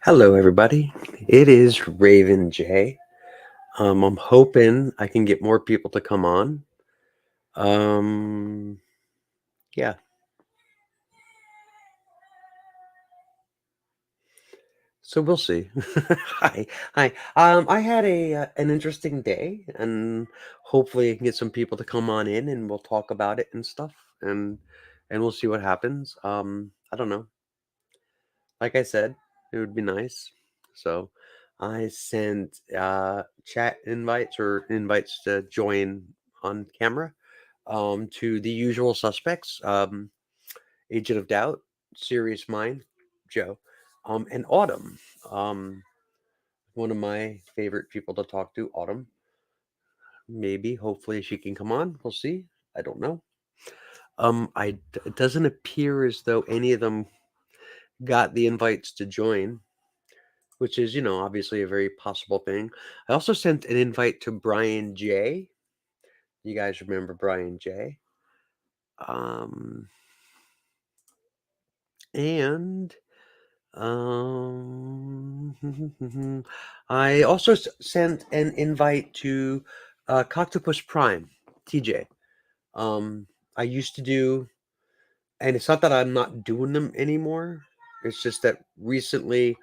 Hello, everybody. It is Raven J. I'm hoping I can get more people to come on. Um, yeah. So we'll see. Hi. I had an interesting day, and hopefully I can get some people to come on in, and we'll talk about it and stuff, and we'll see what happens. I don't know. Like I said, it would be nice. So I sent chat invites or invites to join on camera to the usual suspects, Agent of Doubt, Serious Mind, Joe, and Autumn. Um, One of my favorite people to talk to, Autumn. Maybe, hopefully, she can come on. We'll see. I don't know. It doesn't appear as though any of them got the invites to join, which is, obviously a very possible thing. I also sent an invite to Brian J. You guys remember Brian J. Um, and I also sent an invite to Coctopus Prime, TJ. Um, I used to do, and it's not that I'm not doing them anymore. It's just that recently,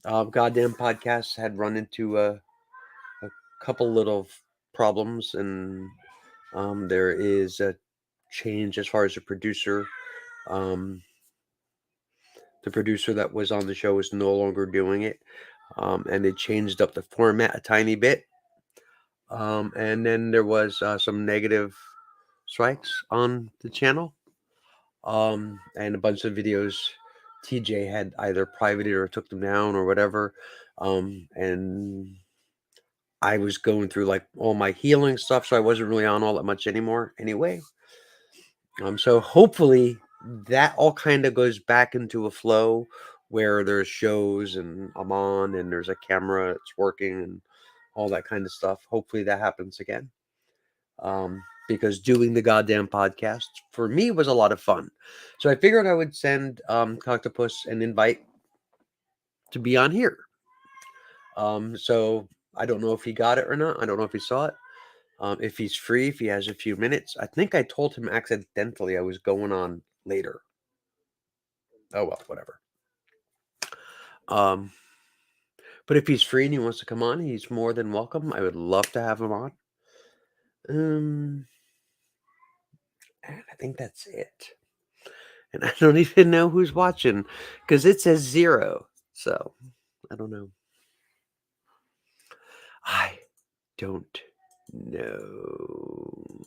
goddamn podcasts had run into a couple little problems, and there is a change as far as the producer. Um, the producer that was on the show is no longer doing it, and they changed up the format a tiny bit. And then there was some negative strikes on the channel, and a bunch of videos TJ had either privated or took them down or whatever. And I was going through like all my healing stuff, so I wasn't really on all that much anymore anyway. So hopefully that all kind of goes back into a flow where there's shows and I'm on and there's a camera it's working and all that kind of stuff. Hopefully that happens again. Because doing the goddamn podcast for me was a lot of fun. So I figured I would send Coctopus an invite to be on here. So I don't know if he got it or not. I don't know if he saw it. If he's free, if he has a few minutes. I think I told him accidentally I was going on later. Oh well, whatever. Um, but if he's free and he wants to come on, he's more than welcome. I would love to have him on. Um, and I think that's it. And I don't even know who's watching because it says 0. So I don't know. I don't know.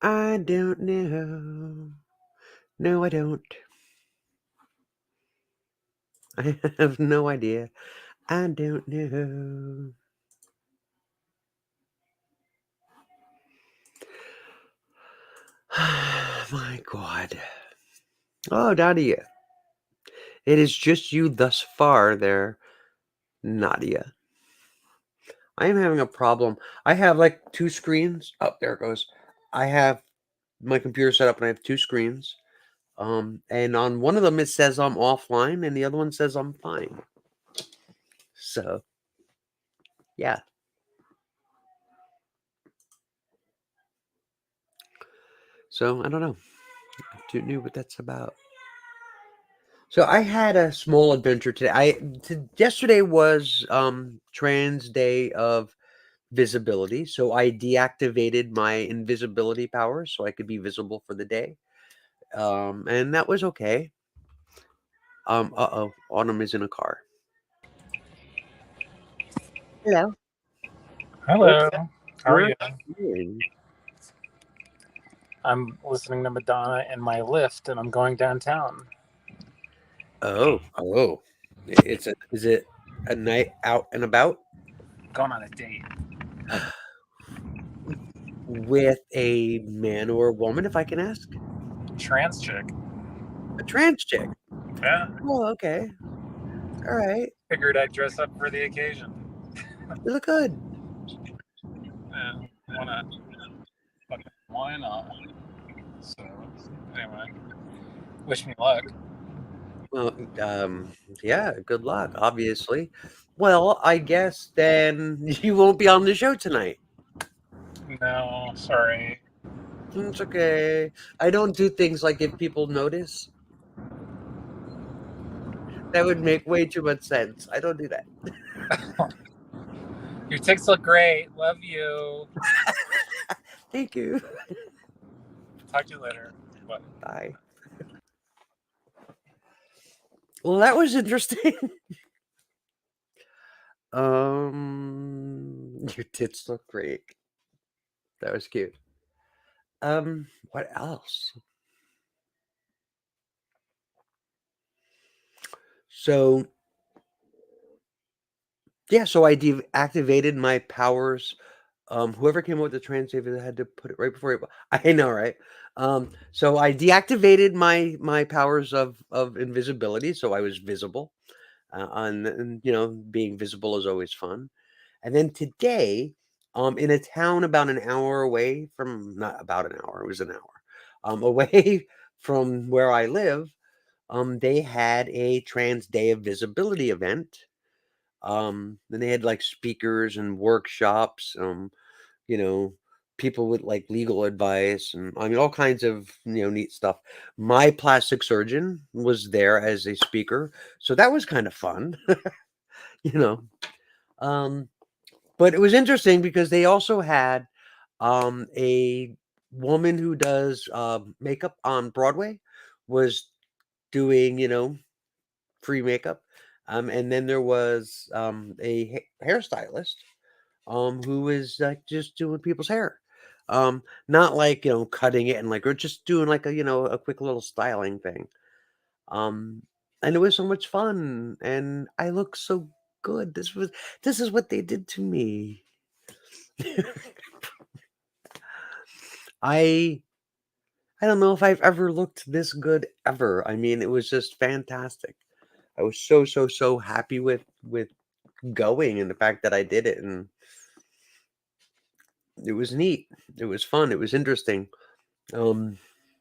I don't know. No, I don't. I have no idea. I don't know. My God. Oh, Nadia. It is just you thus far there, Nadia. I am having a problem. I have like two screens. Oh, there it goes. I have my computer set up and I have two screens. And on one of them it says I'm offline and the other one says I'm fine. So, yeah. So, I don't know. Too new what that's about. So I had a small adventure today. Yesterday was Trans Day of Visibility, so I deactivated my invisibility powers so I could be visible for the day. And that was okay. Uh-oh, Autumn is in a car. Hello. What's Hello. How are not you? doing? I'm listening to Madonna in my Lyft, and I'm going downtown. Oh. Is it a night out and about? Going on a date. With a man or a woman, if I can ask? Trans chick. A trans chick. Yeah. Oh, okay. All right. Figured I'd dress up for the occasion. You look good. Yeah. Why not? So, anyway, wish me luck. Well, yeah, good luck, obviously. Well, I guess then you won't be on the show tonight. No, sorry. It's okay. I don't do things like if people notice. That would make way too much sense. I don't do that. Your ticks look great. Love you. Thank you. Talk to you later. Bye. Bye. Well, that was interesting. Your tits look great. That was cute. What else? So yeah, so I deactivated my powers. Whoever came up with the translator had to put it right before it. I know, right? So I deactivated my powers of invisibility, so I was visible. And being visible is always fun. And then today, in a town about an hour away from, not about an hour, it was an hour, away from where I live, they had a Trans Day of Visibility event. Then they had like speakers and workshops, you know, people with like legal advice and I mean all kinds of neat stuff. My plastic surgeon was there as a speaker, so that was kind of fun, you know. Um, but it was interesting because they also had a woman who does makeup on Broadway was doing, free makeup. And then there was a hairstylist who was like just doing people's hair. Not like, cutting it and like, or just doing like a quick little styling thing. Um, and it was so much fun and I look so good. This is what they did to me. I I don't know if I've ever looked this good ever. I mean, it was just fantastic. I was so, so, so happy with going and the fact that I did it, and it was neat. It was fun. It was interesting. Um,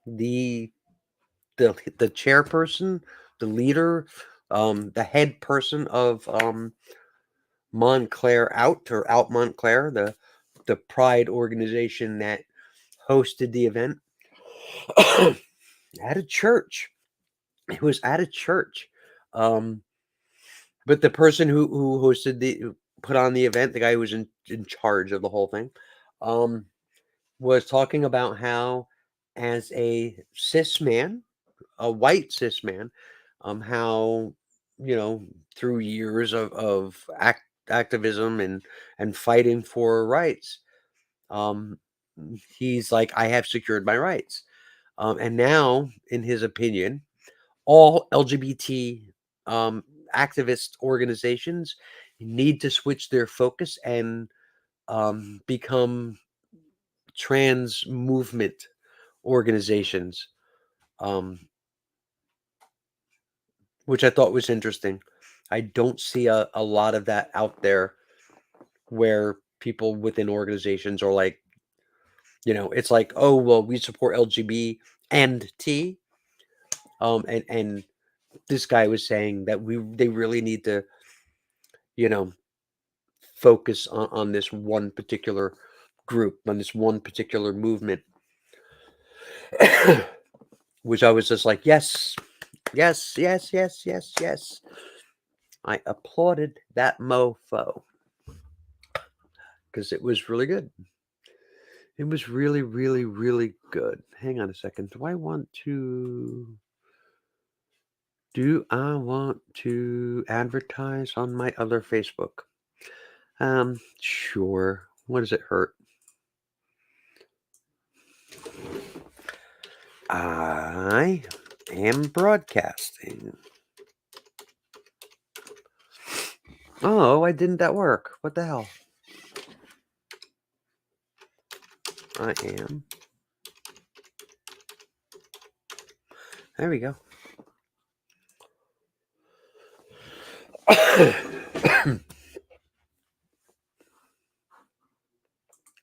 the the chairperson, the leader, the head person of Montclair Out Montclair, the Pride organization that hosted the event, at a church. It was at a church. Um, but the person who hosted who put on the event, the guy who was in charge of the whole thing, um, was talking about how, as a cis man, a white cis man, how through years of activism and fighting for rights, um, he's like, I have secured my rights, and now, in his opinion, all LGBT activist organizations need to switch their focus and become trans movement organizations, um, which I thought was interesting. I don't see a lot of that out there where people within organizations are like, it's like, oh, well, we support LGBT and T. And this guy was saying that they really need to, you know, focus on this one particular group, on this one particular movement, which I was just like, yes, yes, yes, yes, yes, yes. I applauded that mofo because it was really good. It was really, really, really good. Hang on a second. Do I want to advertise on my other Facebook? Sure. What does it hurt? I am broadcasting. Oh, why didn't that work? What the hell? I am. There we go.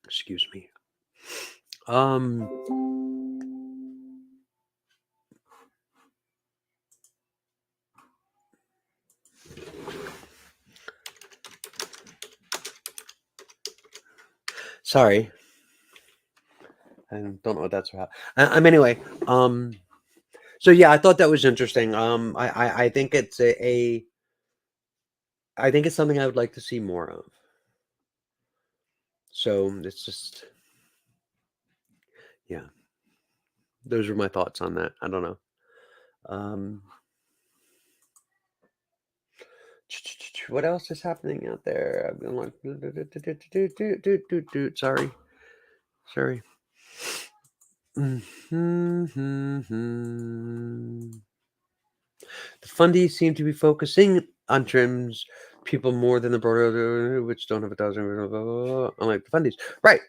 Excuse me. Um Sorry. I don't know what that's about. Anyway, so yeah, I thought that was interesting. I think it's I think it's something I would like to see more of. So it's just, yeah, those are my thoughts on that. I don't know. Um, what else is happening out there? I've been like, sorry, sorry. The fundies seem to be focusing on trims people more than the broader, which don't have 1,000. Unlike the fundies, right?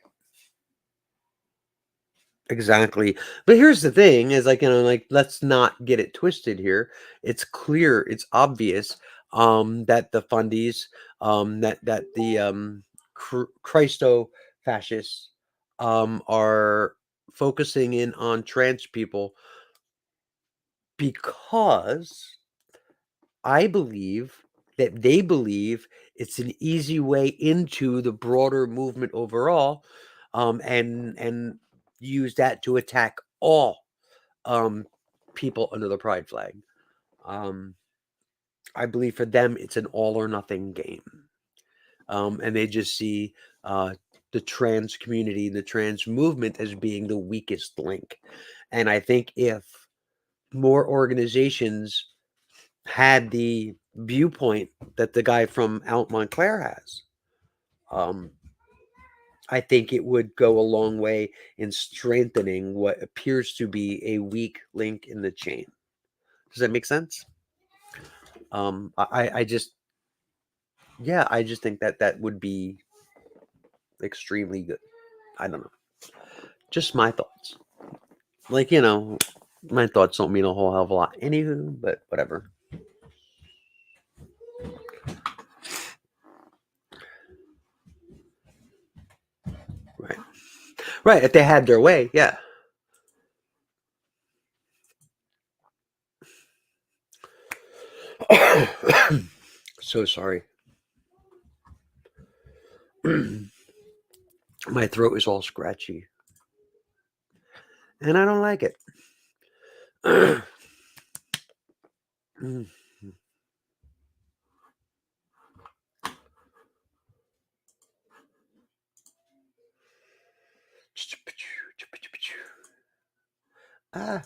Exactly. But here's the thing: is like like let's not get it twisted here. It's clear, it's obvious, that the fundies, that the Christo fascists, are focusing in on trans people because I believe that they believe it's an easy way into the broader movement overall, and use that to attack all um, people under the pride flag. Um, I believe for them it's an all or nothing game, and they just see the trans community, the trans movement, as being the weakest link. And I think if more organizations had the viewpoint that the guy from Out Montclair has, um, I think it would go a long way in strengthening what appears to be a weak link in the chain. Does that make sense? I just, yeah, I just think that that would be extremely good. I don't know. Just my thoughts. Like, my thoughts don't mean a whole hell of a lot. Anywho, but whatever. Right. Right. If they had their way, yeah. So sorry. My throat is all scratchy. And I don't like it. Ah.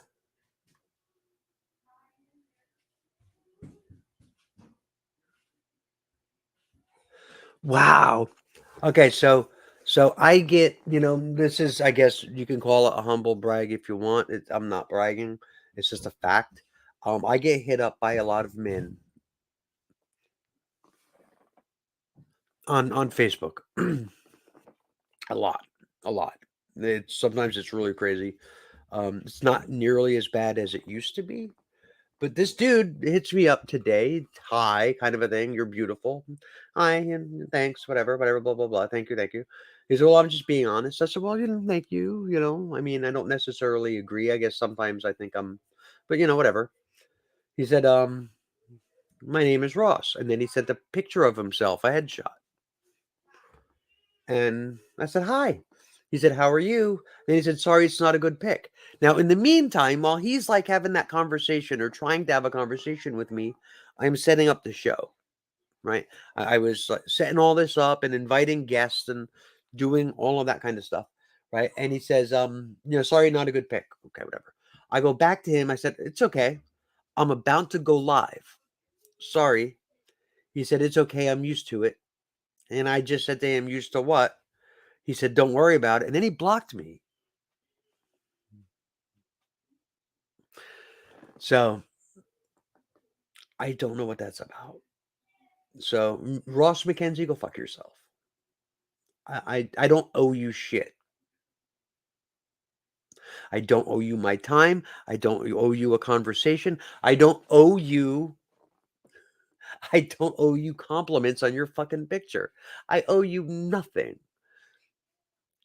Wow. Okay, so I get, this is, I guess you can call it a humble brag if you want. I'm not bragging. It's just a fact. I get hit up by a lot of men on Facebook. A lot, a lot. Sometimes it's really crazy. It's not nearly as bad as it used to be. But this dude hits me up today. Hi, kind of a thing. You're beautiful. Hi, and thanks, whatever, whatever, blah, blah, blah. Thank you, thank you. He said, well, I'm just being honest. I said, well, thank you. I mean, I don't necessarily agree. I guess sometimes I think but whatever. He said, my name is Ross. And then he sent a picture of himself, a headshot. And I said, hi. He said, how are you? And he said, sorry, it's not a good pic. Now, in the meantime, while he's like having that conversation or trying to have a conversation with me, I'm setting up the show, right? I was like, setting all this up and inviting guests and doing all of that kind of stuff, right? And he says, sorry, not a good pic. Okay, whatever. I go back to him. I said, it's okay. I'm about to go live. Sorry. He said, it's okay. I'm used to it. And I just said to him, used to what? He said, don't worry about it. And then he blocked me. So I don't know what that's about. So Ross McKenzie, go fuck yourself. I don't owe you shit. I don't owe you my time. I don't owe you a conversation. I don't owe you compliments on your fucking picture. I owe you nothing.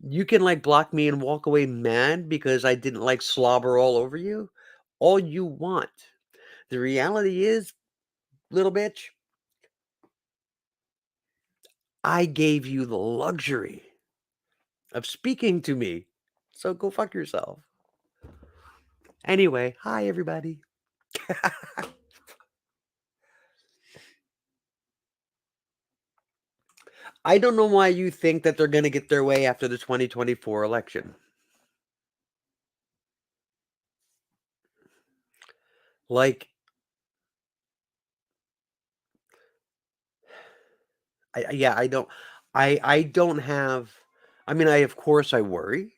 You can like block me and walk away mad because I didn't like slobber all over you. All you want. The reality is, little bitch, I gave you the luxury of speaking to me. So go fuck yourself. Anyway, hi everybody. I don't know why you think that they're going to get their way after the 2024 election. Like, yeah, I don't have. I mean, of course I worry.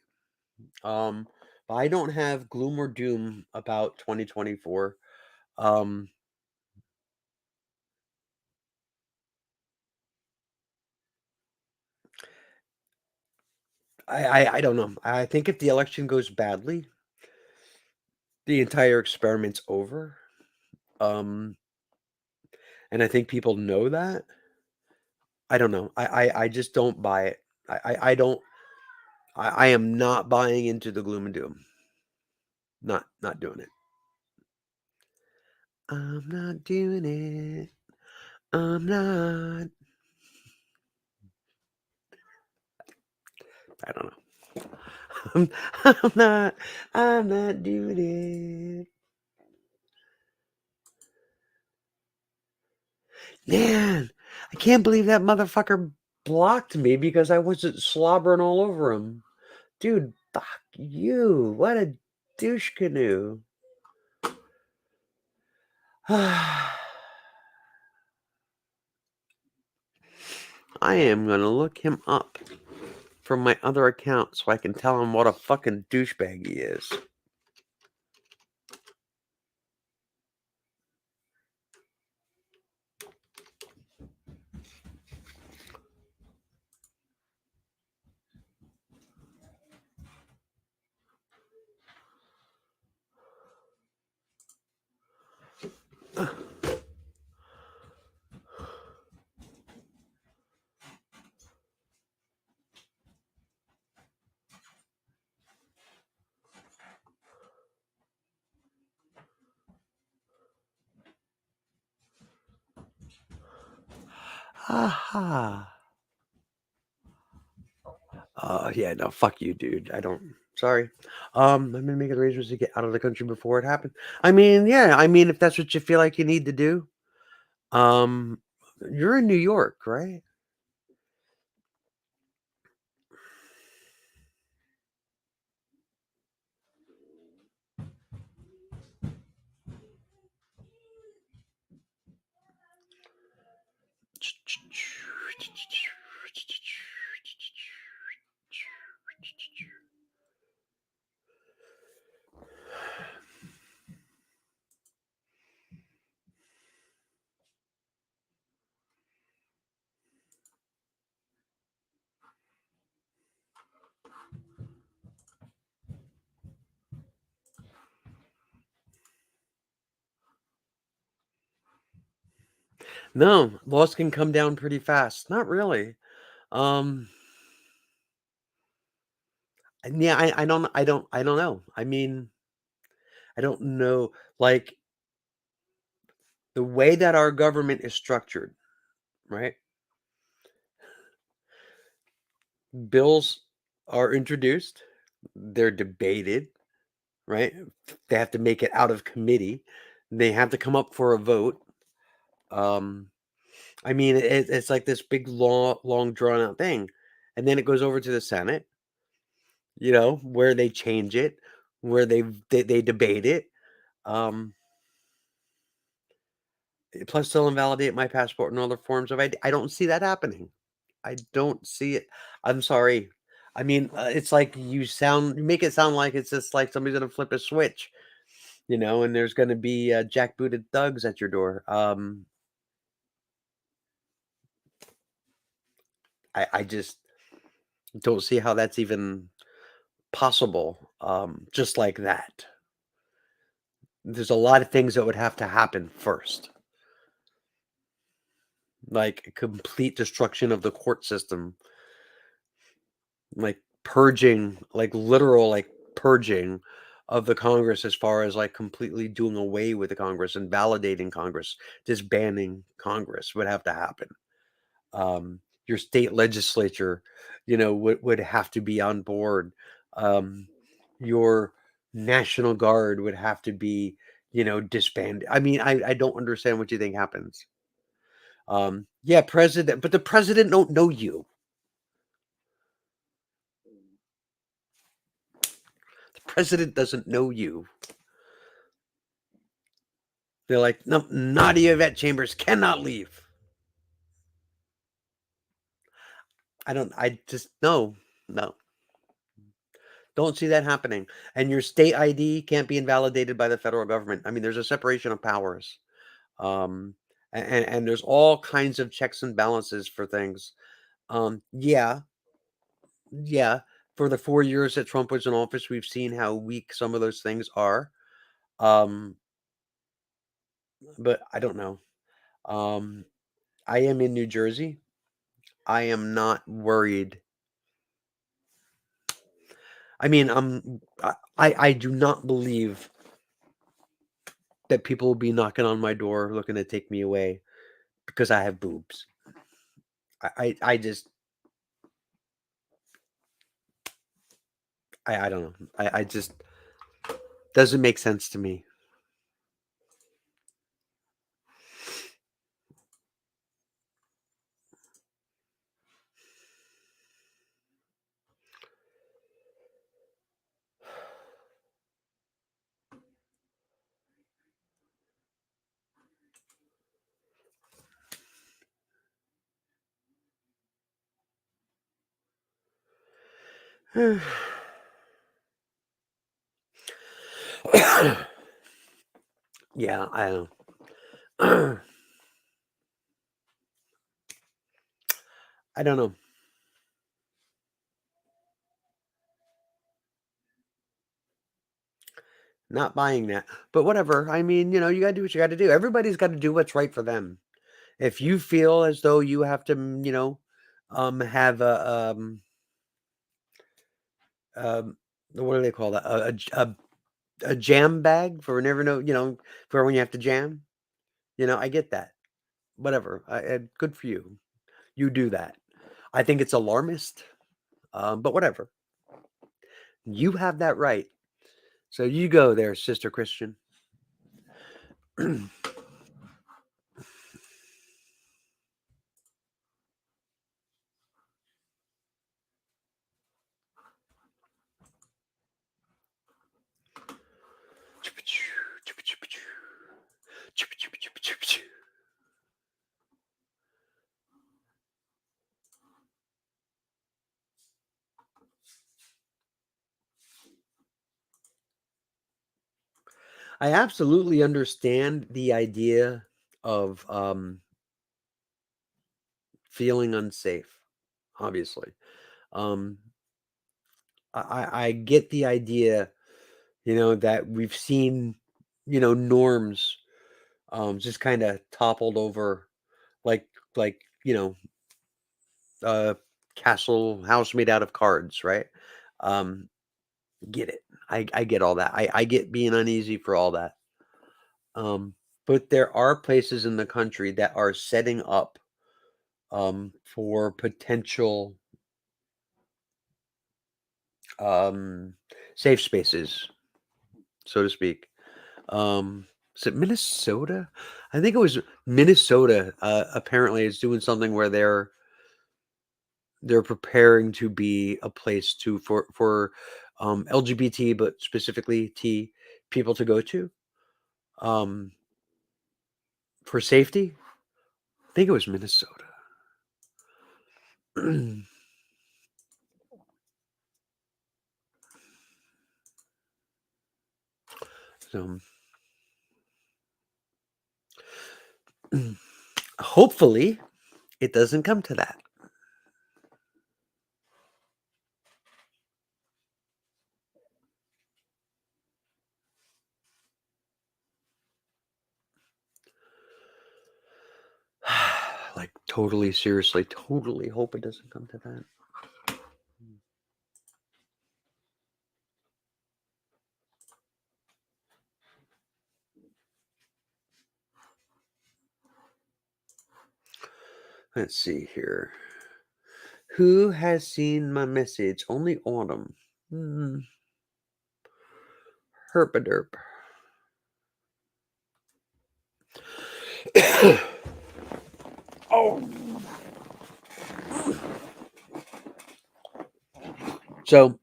But I don't have gloom or doom about 2024. Um, I don't know. I think if the election goes badly, the entire experiment's over. Um, and I think people know that. I don't know. I just don't buy it. I don't. I am not buying into the gloom and doom. Not doing it. I'm not doing it. I'm not. I don't know. I'm not. I'm not doing it. Man, I can't believe that motherfucker blocked me because I wasn't slobbering all over him. Dude, fuck you. What a douche canoe. I am going to look him up from my other account so I can tell him what a fucking douchebag he is. Aha. Yeah, no, fuck you, dude. I don't. Sorry. I'm gonna make arrangements to get out of the country before it happened. I mean, yeah. I mean, if that's what you feel like you need to do, um, you're in New York, right? No, laws can come down pretty fast. Not really. Um, and yeah, I don't know. I mean, I don't know. Like the way that our government is structured, right? Bills are introduced, they're debated, right? They have to make it out of committee. They have to come up for a vote. Um, I mean, it's like this big, long, drawn out thing, and then it goes over to the Senate. Where they change it, where they debate it. Um, plus, they'll invalidate my passport and other forms of ID. I don't see that happening. I don't see it. I'm sorry. I mean, it's like you make it sound like it's just like somebody's gonna flip a switch, and there's gonna be jackbooted thugs at your door. I just don't see how that's even possible. Just like that. There's a lot of things that would have to happen first, like complete destruction of the court system, like purging, like literal, like purging of the Congress as far as like completely doing away with the Congress and validating Congress, disbanding Congress would have to happen. your state legislature, would have to be on board. Your National Guard would have to be, disbanded. I mean, I don't understand what you think happens. Yeah, president, but the president don't know you. The president doesn't know you. They're like, no, Nadia Yvette Chambers cannot leave. I just, no. Don't see that happening. And your state ID can't be invalidated by the federal government. I mean, there's a separation of powers. Um, and there's all kinds of checks and balances for things. Yeah, yeah. For the 4 years that Trump was in office, we've seen how weak some of those things are. Um, but I don't know. Um, I am in New Jersey. I am not worried. I mean, I do not believe that people will be knocking on my door looking to take me away because I have boobs. I just I don't know. I just doesn't make sense to me. Yeah, I don't know. I don't know. Not buying that. But whatever. I mean, you gotta do what you gotta do. Everybody's got to do what's right for them. If you feel as though you have to, have what do they call that? A jam bag for never know, for when you have to jam. I get that. Whatever. Good for you. You do that. I think it's alarmist, but whatever. You have that right. So you go there, Sister Christian. I absolutely understand the idea of feeling unsafe, obviously. Um, I get the idea, that we've seen, norms just kind of toppled over like like, a castle house made out of cards, right? Um, get it. I get all that. I get being uneasy for all that. But there are places in the country that are setting up for potential um, safe spaces, so to speak. Is it Minnesota? I think it was Minnesota. Apparently, is doing something where they're preparing to be a place for LGBT, but specifically T people to go to um, for safety. I think it was Minnesota. So hopefully it doesn't come to that. Like totally seriously, totally hope it doesn't come to that. Let's see here. Who has seen my message? Only Autumn. Herpaderp. Oh. So,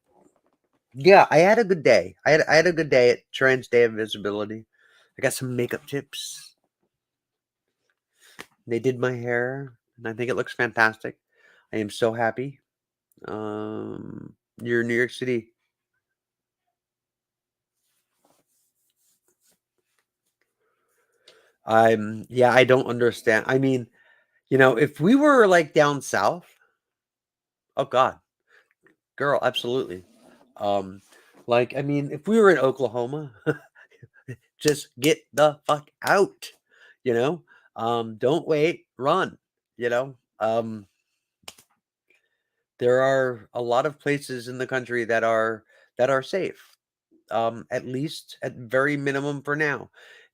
yeah, I had a good day. I had a good day at Trans Day of Visibility. I got some makeup tips. They did my hair, and I think it looks fantastic. I am so happy. You're in New York City. I don't understand. I mean, if we were like down south, oh God, girl, absolutely. I mean, if we were in Oklahoma, just get the fuck out, you know? Don't wait, run, you know? There are a lot of places in the country that are safe. At least at very minimum for now.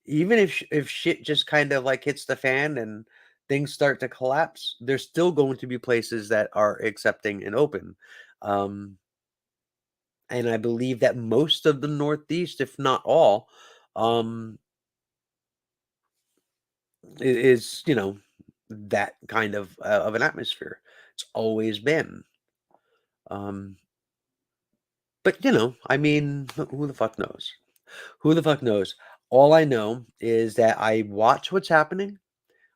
Even if shit just kind of like hits the fan and things start to collapse, there's still going to be places that are accepting and open. Um, and I believe that most of the Northeast, if not all, um, is that kind of an atmosphere. It's always been. Um, but I mean, who the fuck knows? Who the fuck knows? All I know is that I watch what's happening.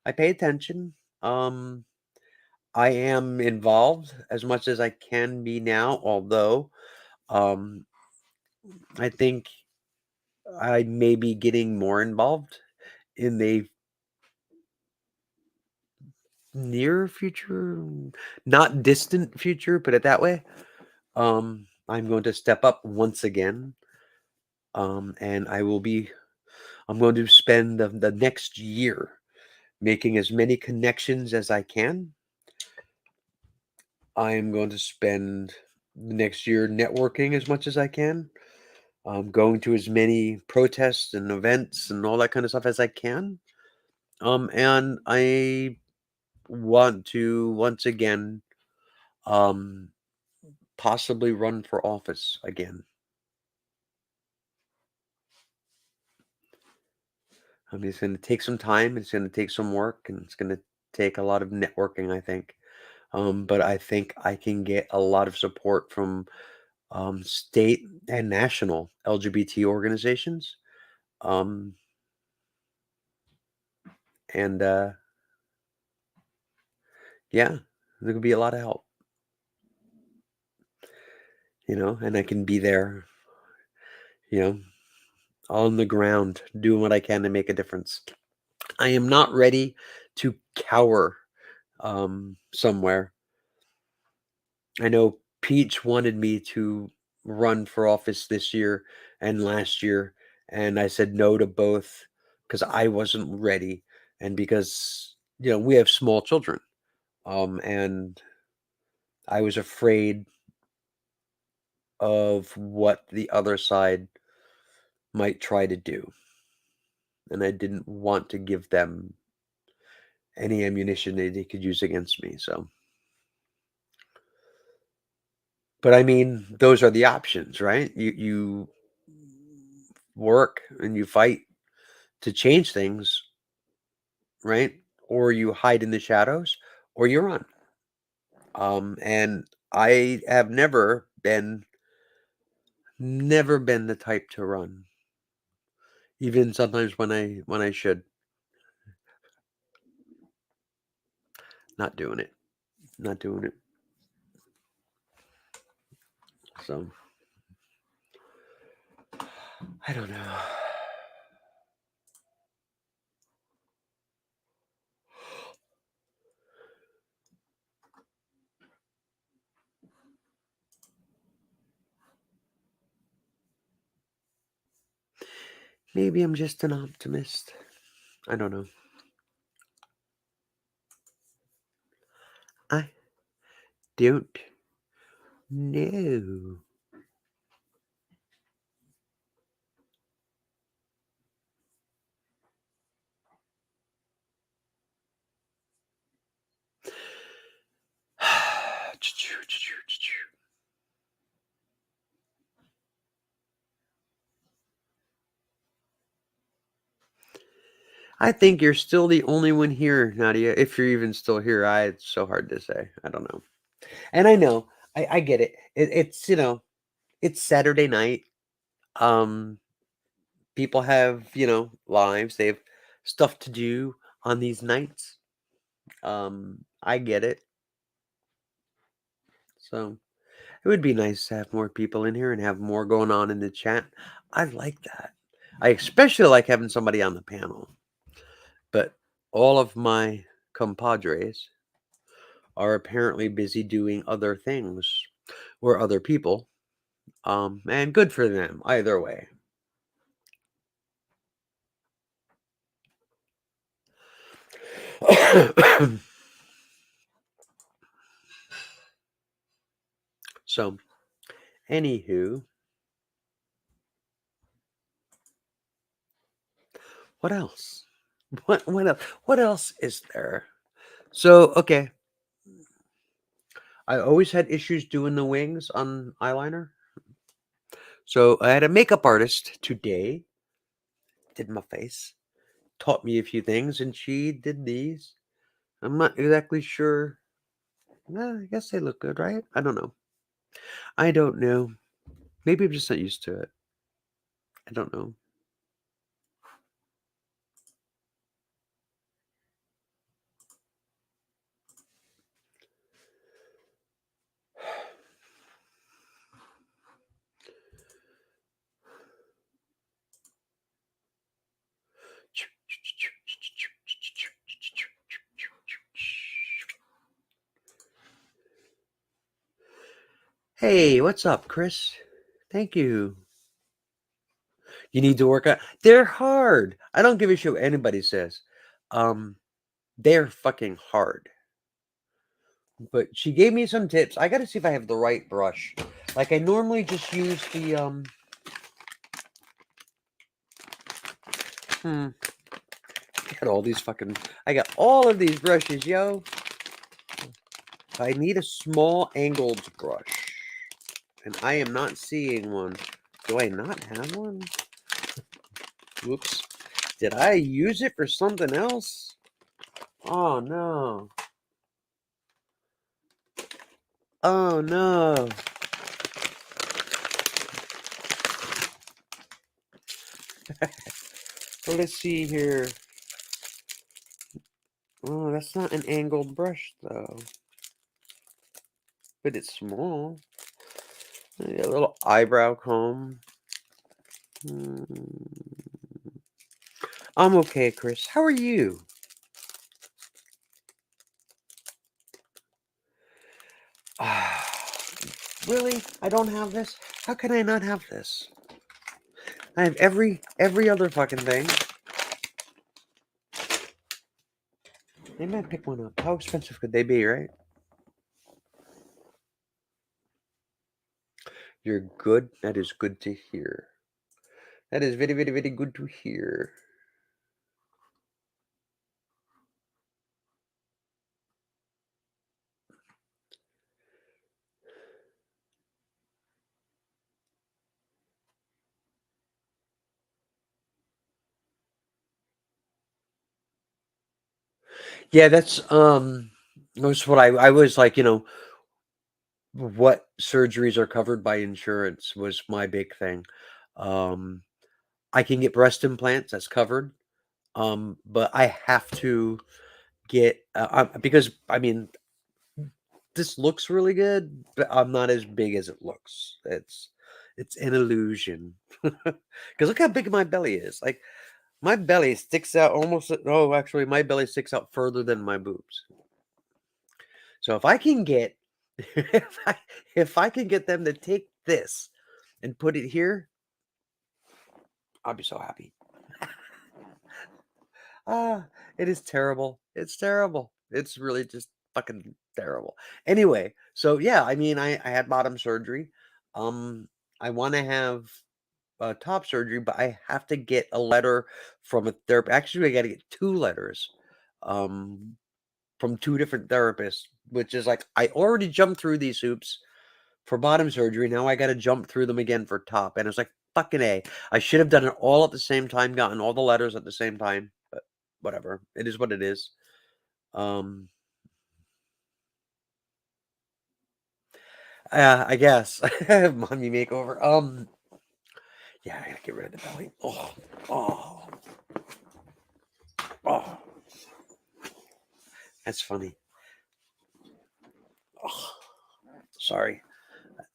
I pay attention. Um, I am involved as much as I can be now, although um, I think I may be getting more involved in the near future, not distant future, put it that way. I'm going to step up once again. And I'm going to spend the next year making as many connections as I can. I am going to spend the next year networking as much as I can. Going to as many protests and events and all that kind of stuff as I can. And I want to once again um, possibly run for office again. I mean, it's going to take some time. It's going to take some work, and it's going to take a lot of networking, I think. But I think I can get a lot of support from state and national LGBT organizations. Um, and Yeah, there could be a lot of help, and I can be there, you know, on the ground, doing what I can to make a difference. I am not ready to cower somewhere. I know Peach wanted me to run for office this year and last year, and I said no to both because I wasn't ready and because we have small children. And I was afraid of what the other side might try to do. And I didn't want to give them any ammunition they could use against me. But I mean, those are the options, right? You work and you fight to change things, right? Or you hide in the shadows, or you run. And I have never been the type to run, even sometimes when I should. Not doing it. Not doing it. So I don't know. Maybe I'm just an optimist. I don't know. I don't know. I think you're still the only one here, Nadia. If you're even still here, it's so hard to say. I don't know. And I know, I get it. It's it's Saturday night. Um, People have lives. They have stuff to do on these nights. I get it. So it would be nice to have more people in here and have more going on in the chat. I like that. I especially like having somebody on the panel. But all of my compadres are apparently busy doing other things or other people. And good for them either way. So, anywho, what else? What else is there? So, okay, I always had issues doing the wings on eyeliner. So I had a makeup artist today, did my face, taught me a few things, and she did these. I'm not exactly sure. I guess they look good, right? I don't know. I don't know. Maybe I'm just not used to it. I don't know. Hey, what's up, Chris? Thank you. You need to work out. They're hard. I don't give a shit what anybody says. They're fucking hard. But she gave me some tips. I got to see if I have the right brush. Like I normally just use the I got all these fucking. I got all of these brushes, yo. I need a small angled brush, and I am not seeing one. Do I not have one? Whoops. Did I use it for something else? Oh no. Oh no. Well, let's see here. Oh, that's not an angled brush though. But it's small. Maybe a little eyebrow comb. I'm okay, Chris. How are you? Really? I don't have this? How can I not have this? I have every other fucking thing. They might pick one up. How expensive could they be, right? You're good. That is good to hear. That is very, very, very good to hear. Yeah, that's what I was like, what surgeries are covered by insurance was my big thing. Um I can get breast implants, that's covered. But I have to get because I mean this looks really good, but I'm not as big as it looks. It's an illusion. Because look how big my belly is. Like my belly sticks out almost. Oh, actually, my belly sticks out further than my boobs. So if I can get, if I if I can get them to take this and put it here, I'll be so happy. Ah, it is terrible. It's terrible. It's really just fucking terrible. Anyway, so yeah, I mean, I had bottom surgery. Um, I want to have top surgery, but I have to get a letter from a therapist. Actually, I got to get two letters, um, from two different therapists, which is like I already jumped through these hoops for bottom surgery. Now I got to jump through them again for top, and it's like fucking a. I should have done it all at the same time, gotten all the letters at the same time, but whatever. It is what it is. Um, I guess. Mommy makeover. Yeah, I gotta get rid of the belly. Oh, oh. That's funny. Oh, sorry.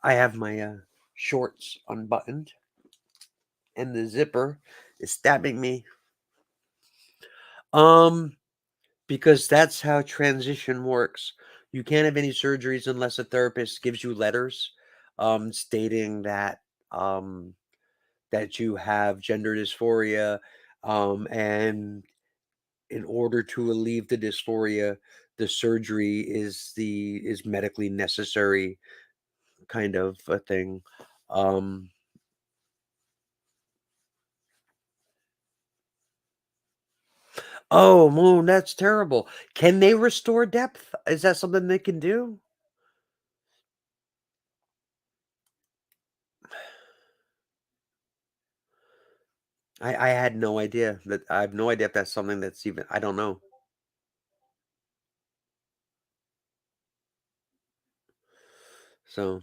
I have my shorts unbuttoned, and the zipper is stabbing me. Um, because that's how transition works. You can't have any surgeries unless a therapist gives you letters, stating um, that you have gender dysphoria, and in order to relieve the dysphoria, the surgery is medically necessary, kind of a thing. Um, oh, Moon, that's terrible. Can they restore depth? Is that something they can do? I had no idea that I have no idea if that's something that's even I don't know. So,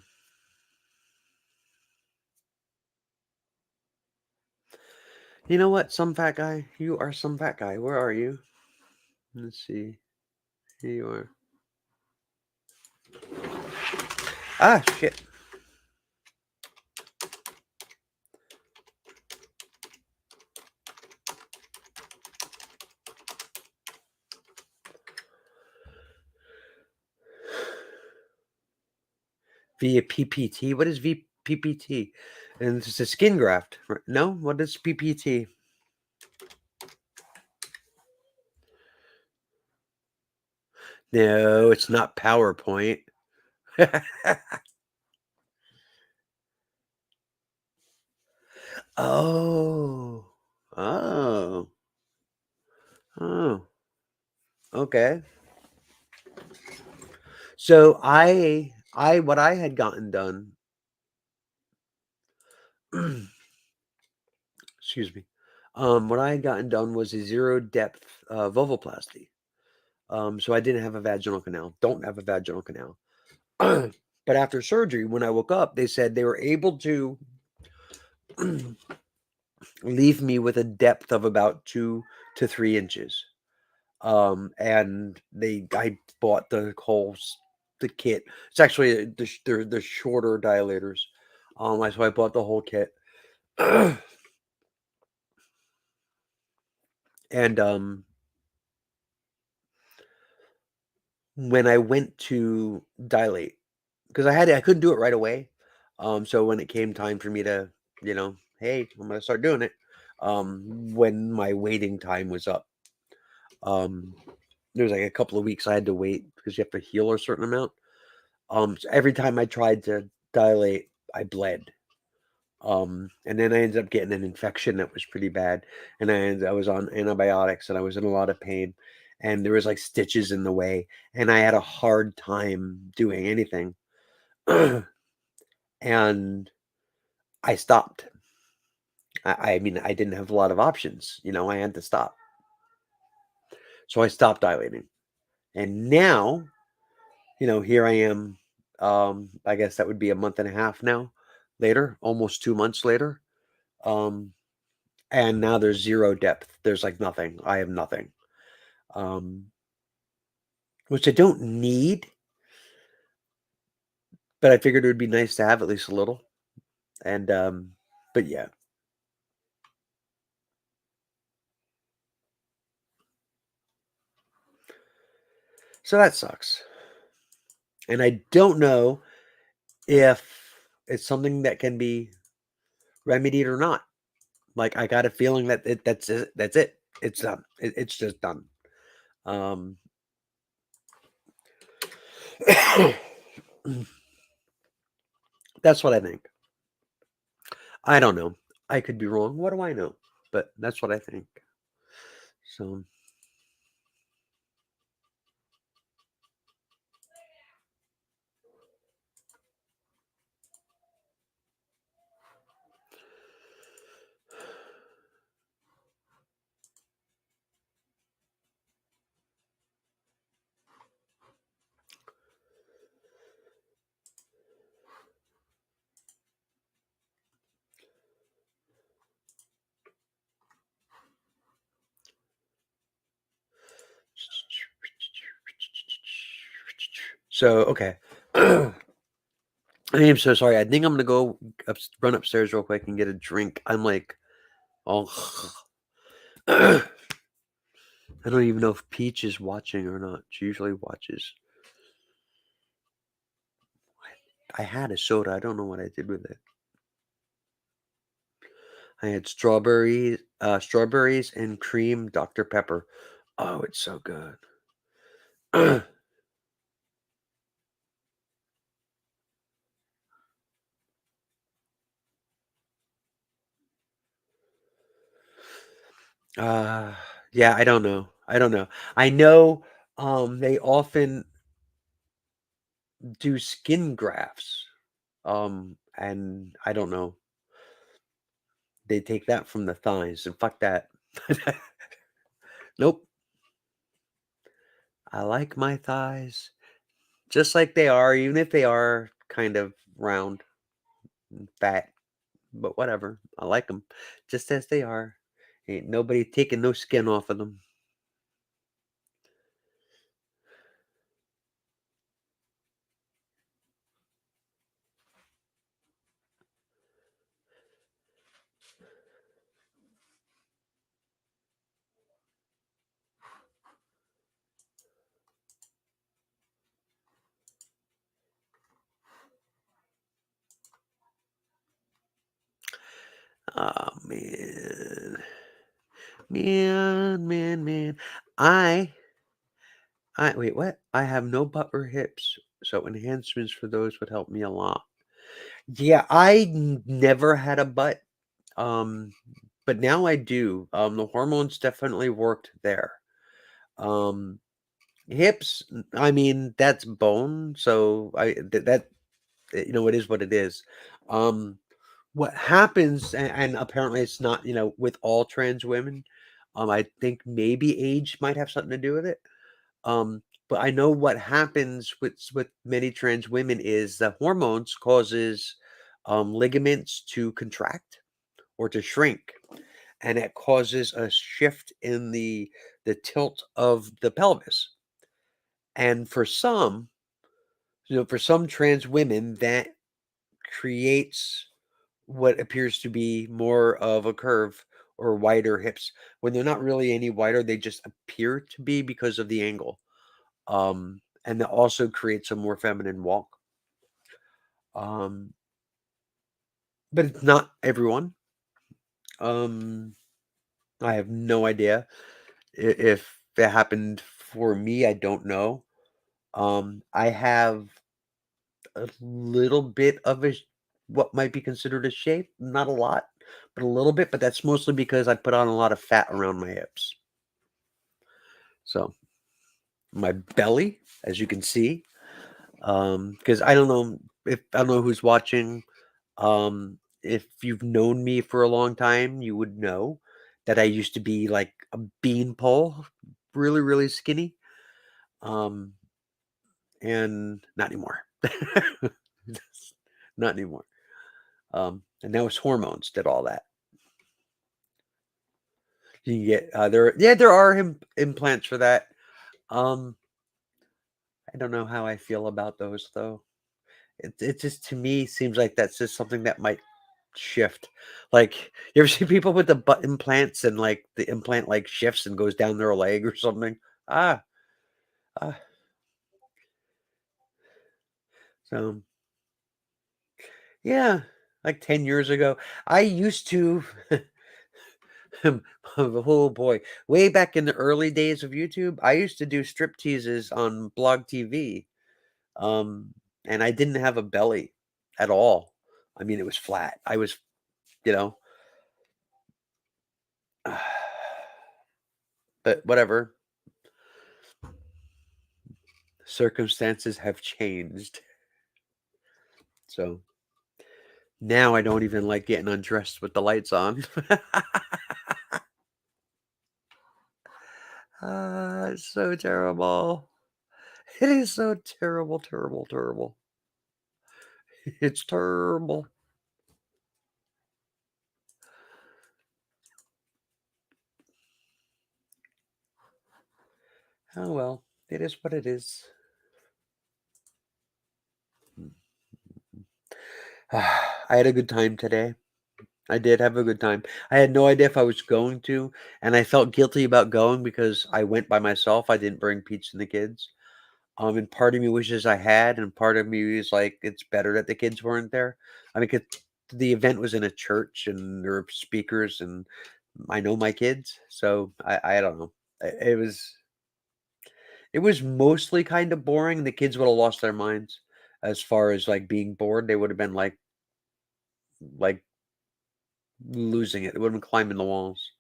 you know what? Some fat guy. You are some fat guy. Where are you? Let's see. Here you are. Ah, shit. Via PPT. What is PPT? And it's a skin graft. No? What is PPT? No, it's not PowerPoint. Oh. Oh. Oh. Okay. So what I had gotten done, excuse me. What I had gotten done was a zero depth vulvoplasty. So I didn't have a vaginal canal. Don't have a vaginal canal. But after surgery, when I woke up, they said they were able to leave me with a depth of about 2 to 3 inches. And I bought the kit. It's actually they're the shorter dilators. So I bought the whole kit. And when I went to dilate, because I couldn't do it right away. So when it came time for me to, hey, I'm gonna start doing it. When my waiting time was up, um, there was like a couple of weeks I had to wait because you have to heal a certain amount. So every time I tried to dilate, I bled. And then I ended up getting an infection that was pretty bad, and I was on antibiotics, and I was in a lot of pain, and there was like stitches in the way, and I had a hard time doing anything, and I stopped. I mean, I didn't have a lot of options, I had to stop. So I stopped dilating, and now, here I am. I guess that would be a month and a half now later, almost 2 months later. Um, and now there's zero depth. There's like nothing. I have nothing. Um, which I don't need, but I figured it would be nice to have at least a little. And but yeah. So that sucks. And I don't know if it's something that can be remedied or not. Like I got a feeling that that's it. That's it. It's done. It's just done. Um, that's what I think. I don't know. I could be wrong. What do I know? But that's what I think. So So, okay. I am so sorry. I think I'm gonna go run upstairs real quick and get a drink. I'm like, oh, I don't even know if Peach is watching or not. She usually watches. I had a soda. I don't know what I did with it. I had strawberries and cream Dr. Pepper. Oh, it's so good. Uh, yeah, I don't know. I don't know. I know they often do skin grafts. And I don't know. They take that from the thighs and fuck that. Nope. I like my thighs just like they are, even if they are kind of round and fat, but whatever. I like them just as they are. Ain't nobody taking no skin off of them. Oh man. Man. I wait, what? I have no butt or hips, so enhancements for those would help me a lot. Yeah, never had a butt, um, but now I do. The hormones definitely worked there. Um, hips, I mean, that's bone, so that it is what it is. Um, what happens, and apparently it's not, with all trans women. I think maybe age might have something to do with it. But I know what happens with many trans women is the hormones causes ligaments to contract or to shrink, and it causes a shift in the tilt of the pelvis. And for some trans women, that creates what appears to be more of a curve or wider hips when they're not really any wider. They just appear to be because of the angle. And that also creates a more feminine walk. Um, but it's not everyone. Um, I have no idea if it happened for me. I don't know. I have a little bit of what might be considered a shape, not a lot, but a little bit. But that's mostly because I put on a lot of fat around my hips. So my belly, as you can see, because I don't know who's watching. If you've known me for a long time, you would know that I used to be like a beanpole, really, really skinny. Um, and not anymore. Not anymore. And that was hormones did all that. You can get there are implants for that. Um, I don't know how I feel about those though. It just to me seems like that's just something that might shift. Like, you ever see people with the butt implants and like the implant like shifts and goes down their leg or something? Ah, ah. So yeah, like 10 years ago, I used to. Oh boy, way back in the early days of YouTube, I used to do strip teases on Blog TV. Um, and I didn't have a belly at all. I mean, it was flat. I was, you know, but whatever. Circumstances have changed. So now I don't even like getting undressed with the lights on. It's so terrible. It is so terrible, terrible, terrible. It's terrible. Oh well, it is what it is. I had a good time today. I did have a good time. I had no idea if I was going to, and I felt guilty about going because I went by myself. I didn't bring Peach and the kids. And part of me wishes I had, and part of me is like, it's better that the kids weren't there. I mean, 'cause the event was in a church, and there were speakers, and I know my kids, so I don't know. It was mostly kind of boring. The kids would have lost their minds as far as like being bored. They would have been like losing it. They would have been climbing the walls.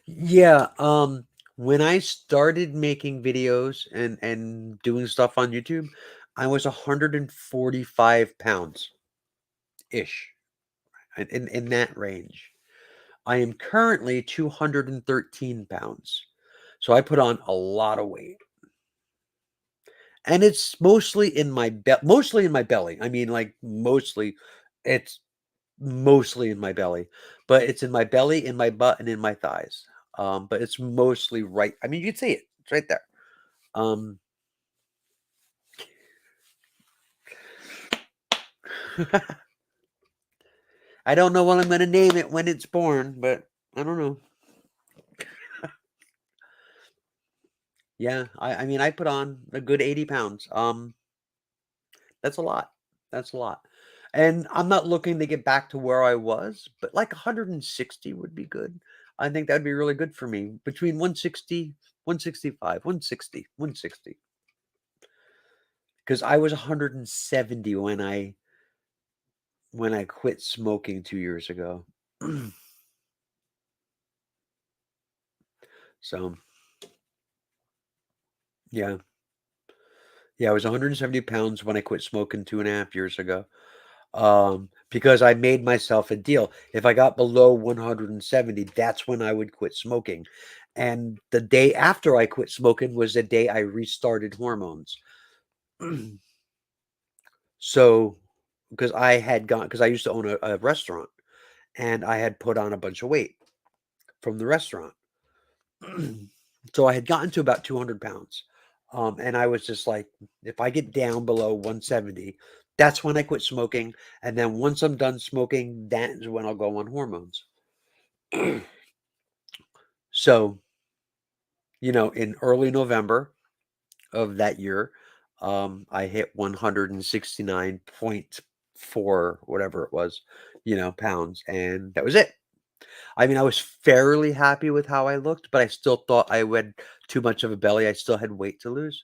Yeah, when I started making videos and doing stuff on YouTube, I was 145 pounds ish, in that range. I am currently 213 pounds. So I put on a lot of weight. And it's mostly in my belly. I mean, like, it's mostly in my belly, but it's in my belly, in my butt, and in my thighs. But it's mostly right. I mean, you can see it. It's right there. Um, I don't know what I'm gonna name it when it's born, but I don't know. Yeah, I mean, I put on a good 80 pounds. That's a lot. That's a lot. And I'm not looking to get back to where I was, but like 160 would be good. I think that'd be really good for me. Between 160, 165, 160, 160. Because I was 170 when I quit smoking 2 years ago. So yeah. Yeah, I was 170 pounds when I quit smoking 2.5 years ago. Because I made myself a deal. If I got below 170, that's when I would quit smoking. And the day after I quit smoking was the day I restarted hormones. So, because I used to own a restaurant and I had put on a bunch of weight from the restaurant. So I had gotten to about 200 pounds. And I was just like, if I get down below 170, that's when I quit smoking. And then once I'm done smoking, that is when I'll go on hormones. So, in early November of that year, I hit 169.4, whatever it was, pounds, and that was it. I mean, I was fairly happy with how I looked, but I still thought I had too much of a belly. I still had weight to lose.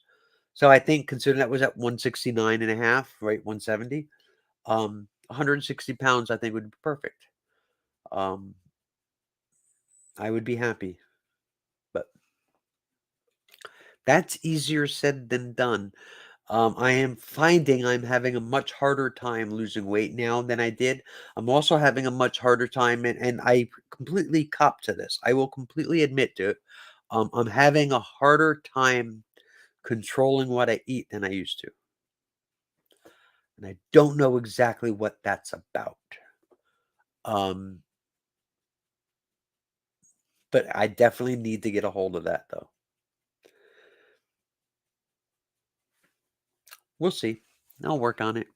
So I think considering that was at 169 and a half, right, 170, 160 pounds, I think would be perfect. Um, I would be happy, but that's easier said than done. I am finding I'm having a much harder time losing weight now than I did. I'm also having a much harder time, and I completely cop to this. I will completely admit to it. I'm having a harder time controlling what I eat than I used to. And I don't know exactly what that's about. Um, but I definitely need to get a hold of that though. We'll see. I'll work on it.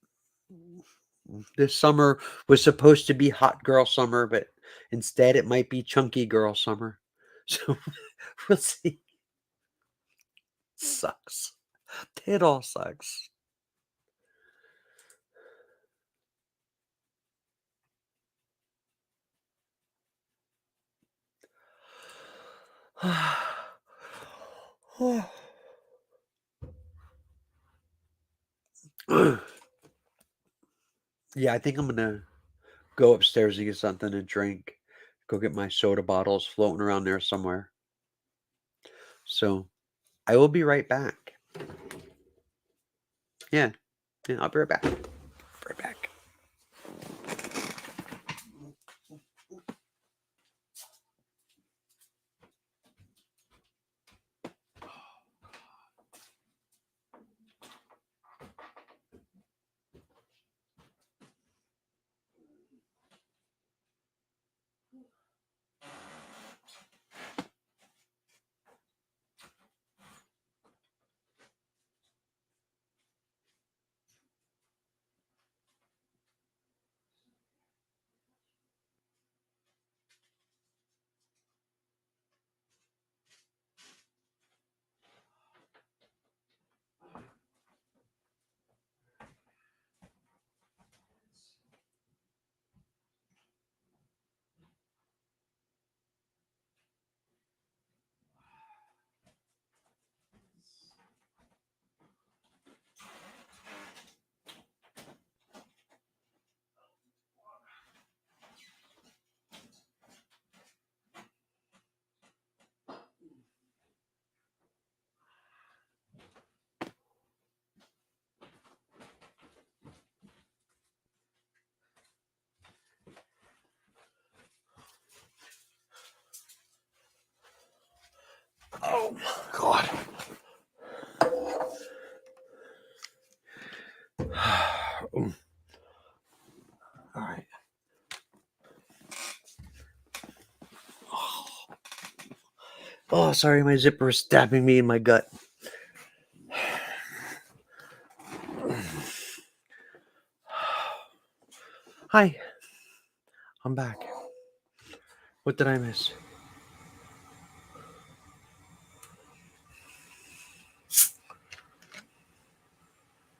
This summer was supposed to be hot girl summer, but instead it might be chunky girl summer. So we'll see. Sucks. It all sucks. Yeah, I think I'm gonna go upstairs and get something to drink. Go get my soda bottles floating around there somewhere. So I will be right back. Yeah, yeah, I'll be right back. Right back. All right. Oh, sorry, my zipper is stabbing me in my gut. Hi, I'm back. What did I miss?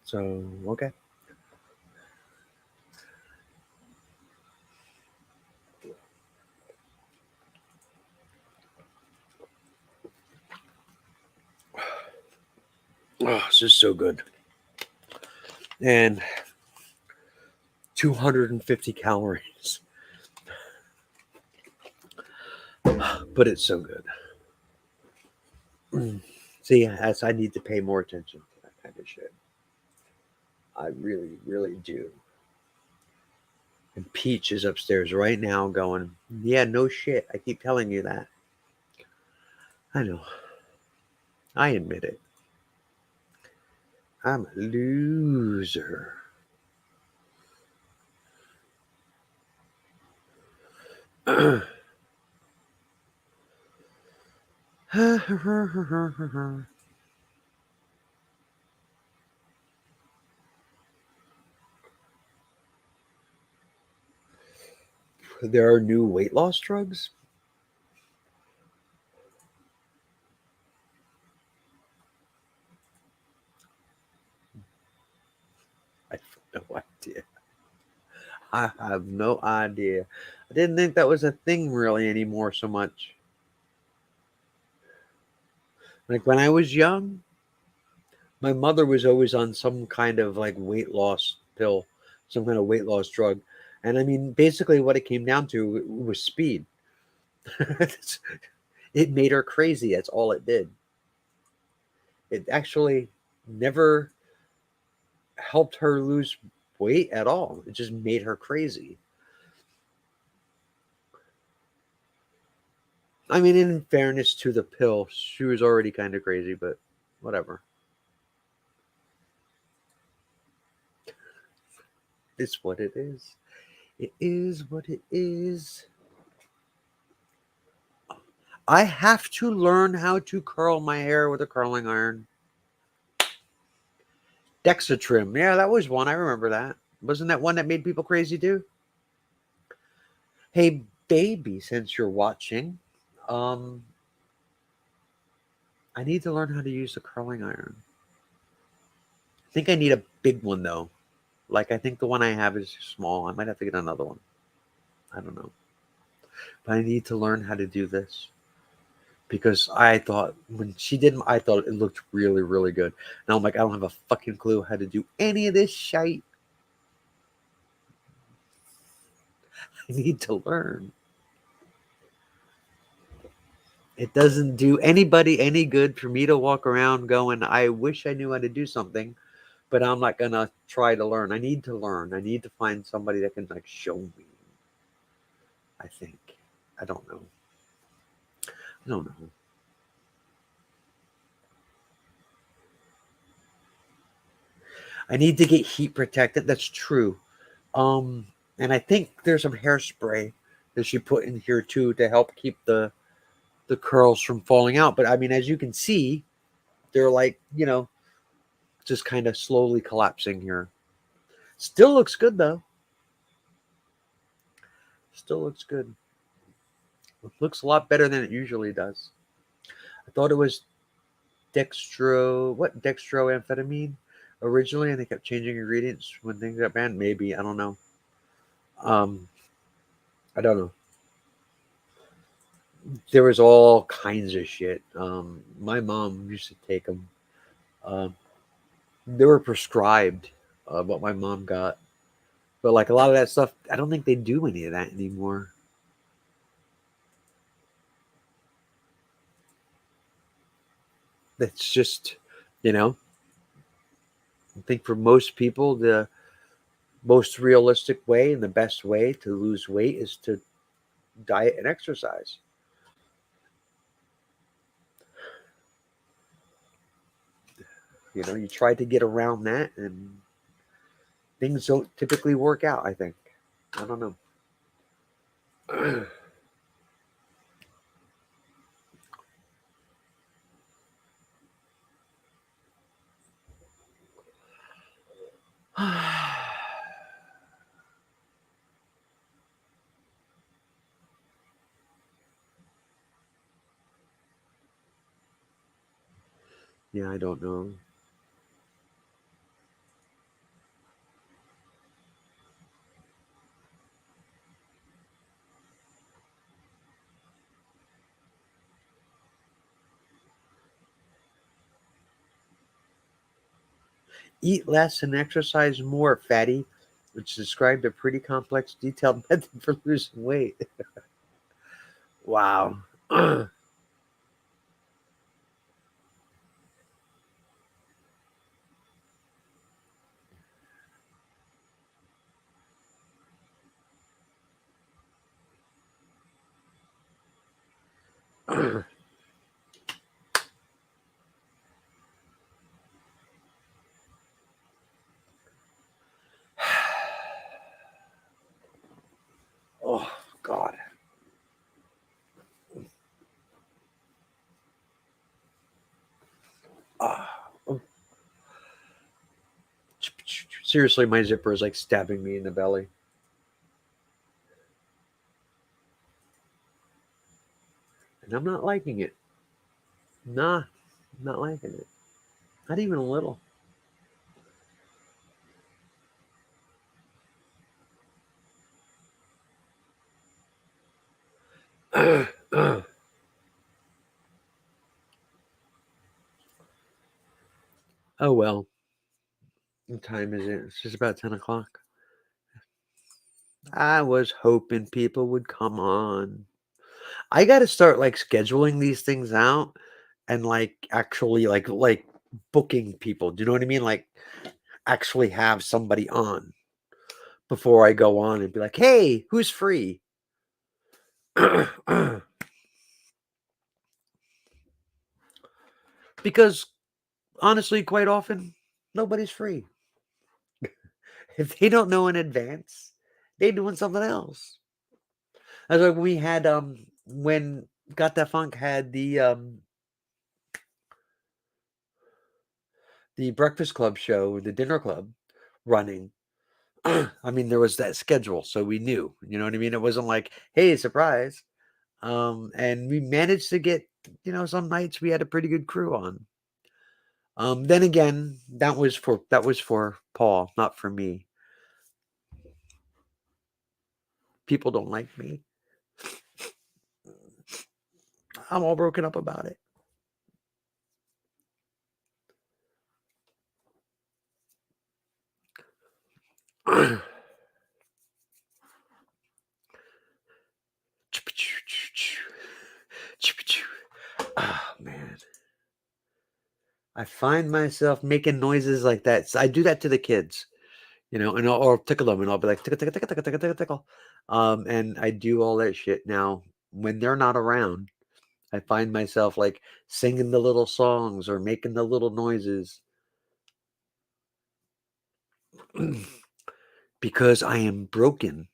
So, okay. Oh, this is so good. And 250 calories. But it's so good. See, as I need to pay more attention to that kind of shit. I really, really do. And Peach is upstairs right now going, yeah, no shit. I keep telling you that. I know. I admit it. I'm a loser. There are new weight loss drugs? I have no idea. I have no idea. I didn't think that was a thing really anymore so much. Like when I was young, my mother was always on some kind of like weight loss pill, some kind of weight loss drug. And I mean, basically what it came down to was speed. It made her crazy. That's all it did. It actually never helped her lose weight at all. It just made her crazy. I mean, in fairness to the pill, she was already kind of crazy, but whatever. It's what it is. It is what it is. I have to learn how to curl my hair with a curling iron. Dexatrim. Yeah, that was one. I remember that. Wasn't that one that made people crazy too? Hey, baby, since you're watching, um, I need to learn how to use a curling iron. I think I need a big one though. Like I think the one I have is small. I might have to get another one. I don't know. But I need to learn how to do this because I thought when she did, I thought it looked really, really good. Now I'm like, I don't have a fucking clue how to do any of this shite. I need to learn. It doesn't do anybody any good for me to walk around going, I wish I knew how to do something, but I'm not gonna try to learn. I need to learn. I need to find somebody that can like show me. I think. I don't know. I don't know. I need to get heat protected. That's true. Um, and I think there's some hairspray that she put in here too to help keep the curls from falling out. But I mean, as you can see, they're like just kind of slowly collapsing here. Still looks good though. Still looks good. It looks a lot better than it usually does. I thought it was dextroamphetamine originally, and they kept changing ingredients when things got banned. Maybe I don't know. Um, I don't know. There was all kinds of shit. My mom used to take them. Um, they were prescribed, what my mom got, but like a lot of that stuff, I don't think they do any of that anymore. That's just, you know, I think for most people, the most realistic way and the best way to lose weight is to diet and exercise. You try to get around that, and things don't typically work out, I think. I don't know. Yeah, I don't know. Eat less and exercise more, fatty, which described a pretty complex, detailed method for losing weight. Wow. Oh, God. Ah. Oh. Seriously, my zipper is like stabbing me in the belly. And I'm not liking it. Nah, I'm not liking it. Not even a little. Oh, well. What time is it? It's just about 10 o'clock. I was hoping people would come on. I got to start like scheduling these things out and like actually like booking people. Do you know what I mean? Like actually have somebody on before I go on and be like, "Hey, who's free?" Because honestly, quite often nobody's free. If they don't know in advance, they're doing something else. That's like we had when Got That Funk had the Breakfast Club show, the dinner club running. I mean, there was that schedule, so we knew. You know what I mean? It wasn't like, "Hey, surprise." And we managed to get, some nights we had a pretty good crew on. Then again, that was for Paul, not for me. People don't like me. I'm all broken up about it. Oh man. I find myself making noises like that. So I do that to the kids, and or tickle them, and I'll be like tickle, tickle, tickle, tickle, tickle, tickle, tickle. And I do all that shit now when they're not around. I find myself like singing the little songs or making the little noises because I am broken.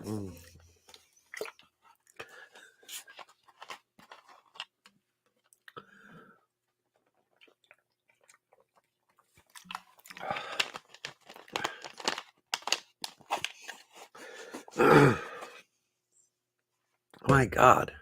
Mm. My God.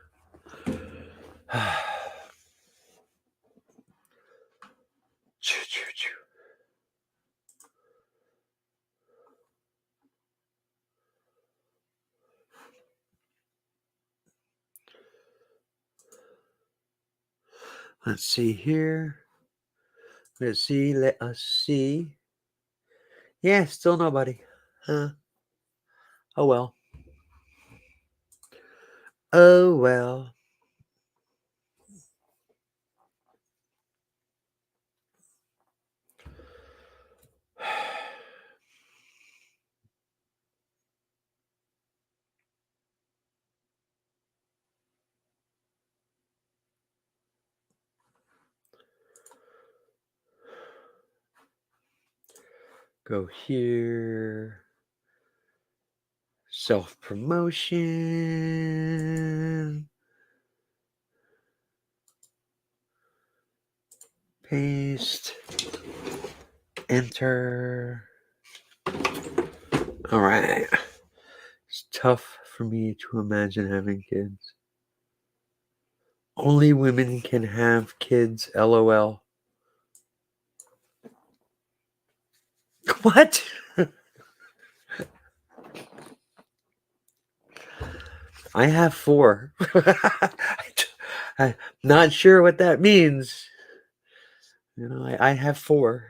Let's see here. Let's see. Let us see. Yeah, still nobody. Huh. Oh well. Oh well. Go here. Self-promotion. Paste. Enter. All right. It's tough for me to imagine having kids. Only women can have kids, LOL. What? I have 4. I'm not sure what that means. You know, I have 4.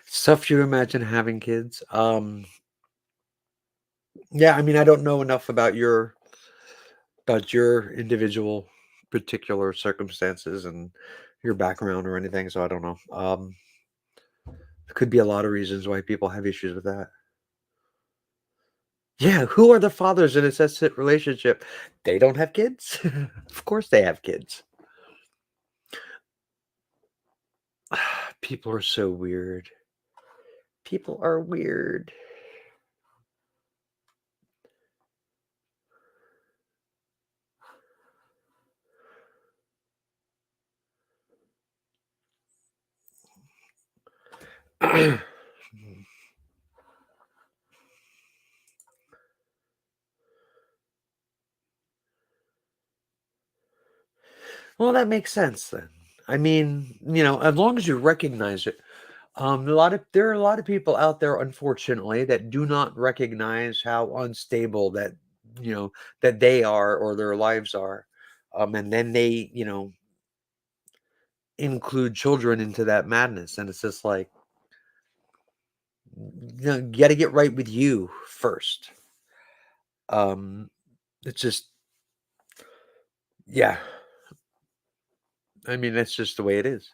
It's tough to imagine having kids. Yeah, I mean, I don't know enough about your individual particular circumstances and your background or anything, so I don't know. There could be a lot of reasons why people have issues with that. Yeah, who are the fathers in a incestuous relationship? They don't have kids? Of course they have kids. People are so weird. People are weird. Well, that makes sense then. I mean, as long as you recognize it. There are a lot of people out there, unfortunately, that do not recognize how unstable that they are or their lives are. And then they, include children into that madness. And it's just like, you got to get right with you first. Um, it's just, yeah. I mean, that's just the way it is.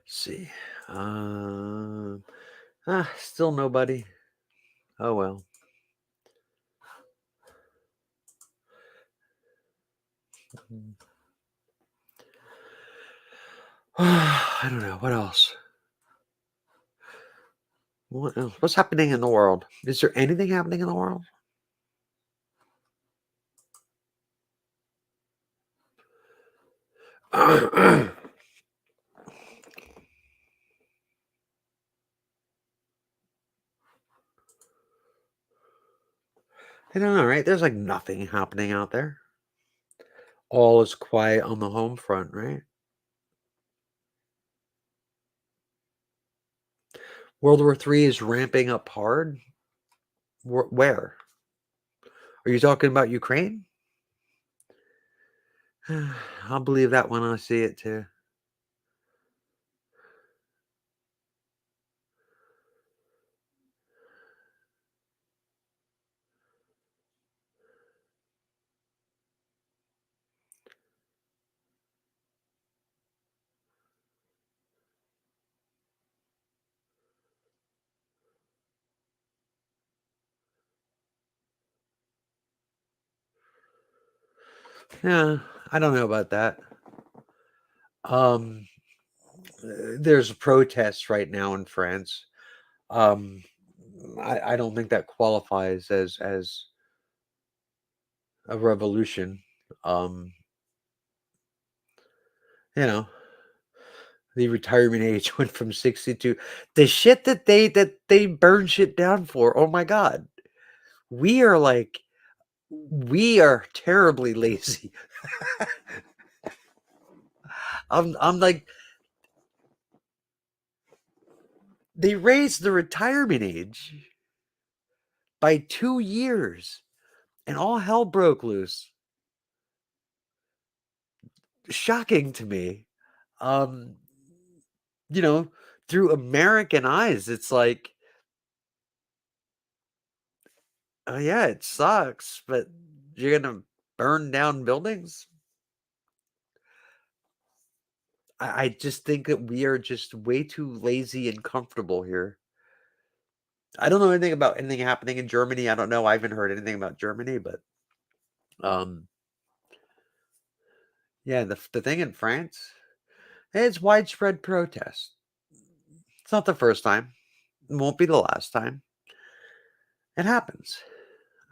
See. Um, Still nobody. Oh well. I don't know. What else? What else? What's happening in the world? Is there anything happening in the world? I don't know, right? There's like nothing happening out there. All is quiet on the home front, right? World War III is ramping up hard. Where? Are you talking about Ukraine? I'll believe that when I see it too. Yeah, I don't know about that. Um, there's protests right now in France. Um, I don't think that qualifies as a revolution. Um, you know, the retirement age went from 62. The shit that they burn shit down for. Oh my god. We are like we are terribly lazy. I'm like they raised the retirement age by 2 years and all hell broke loose. Shocking to me. Um you know, through American eyes, it's like Yeah, it sucks, but you're gonna burn down buildings? I just think that we are just way too lazy and comfortable here. I don't know anything about anything happening in Germany. I don't know. I haven't heard anything about Germany, but um, yeah, the thing in France, it's widespread protest. It's not the first time. It won't be the last time. It happens.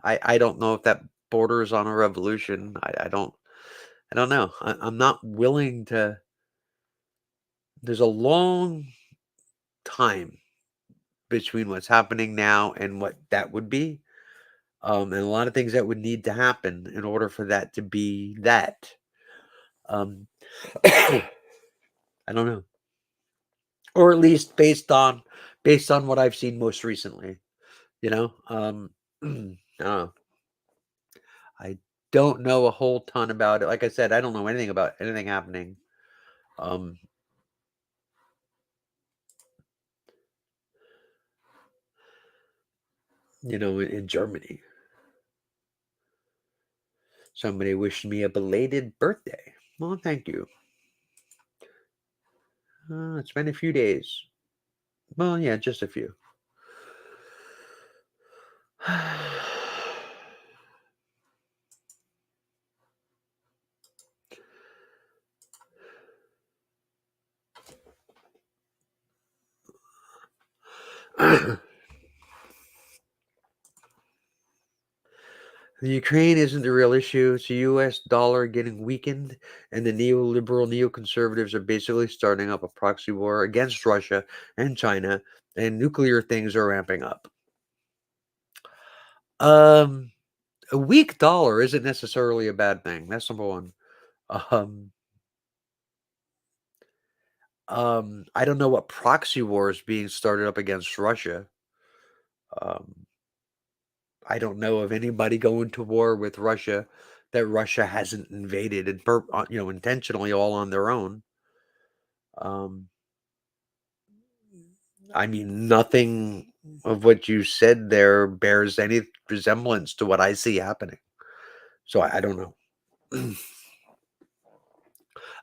I don't know if that borders on a revolution. I don't know. I'm not willing to. There's a long time between what's happening now and what that would be. And a lot of things that would need to happen in order for that to be that. Um, I don't know, or at least based on what I've seen most recently. You know, I don't know. I don't know a whole ton about it. Like I said, I don't know anything about anything happening. Um, in Germany. Somebody wished me a belated birthday. Well, thank you. It's been a few days. Well, yeah, just a few. The Ukraine isn't the real issue. It's the US dollar getting weakened, and the neoliberal neoconservatives are basically starting up a proxy war against Russia and China, and nuclear things are ramping up. Um, a weak dollar isn't necessarily a bad thing. That's number one. Um, I don't know what proxy war is being started up against Russia. Um, I don't know of anybody going to war with Russia that Russia hasn't invaded and intentionally all on their own. Um, I mean, nothing of what you said there bears any resemblance to what I see happening. So I don't know.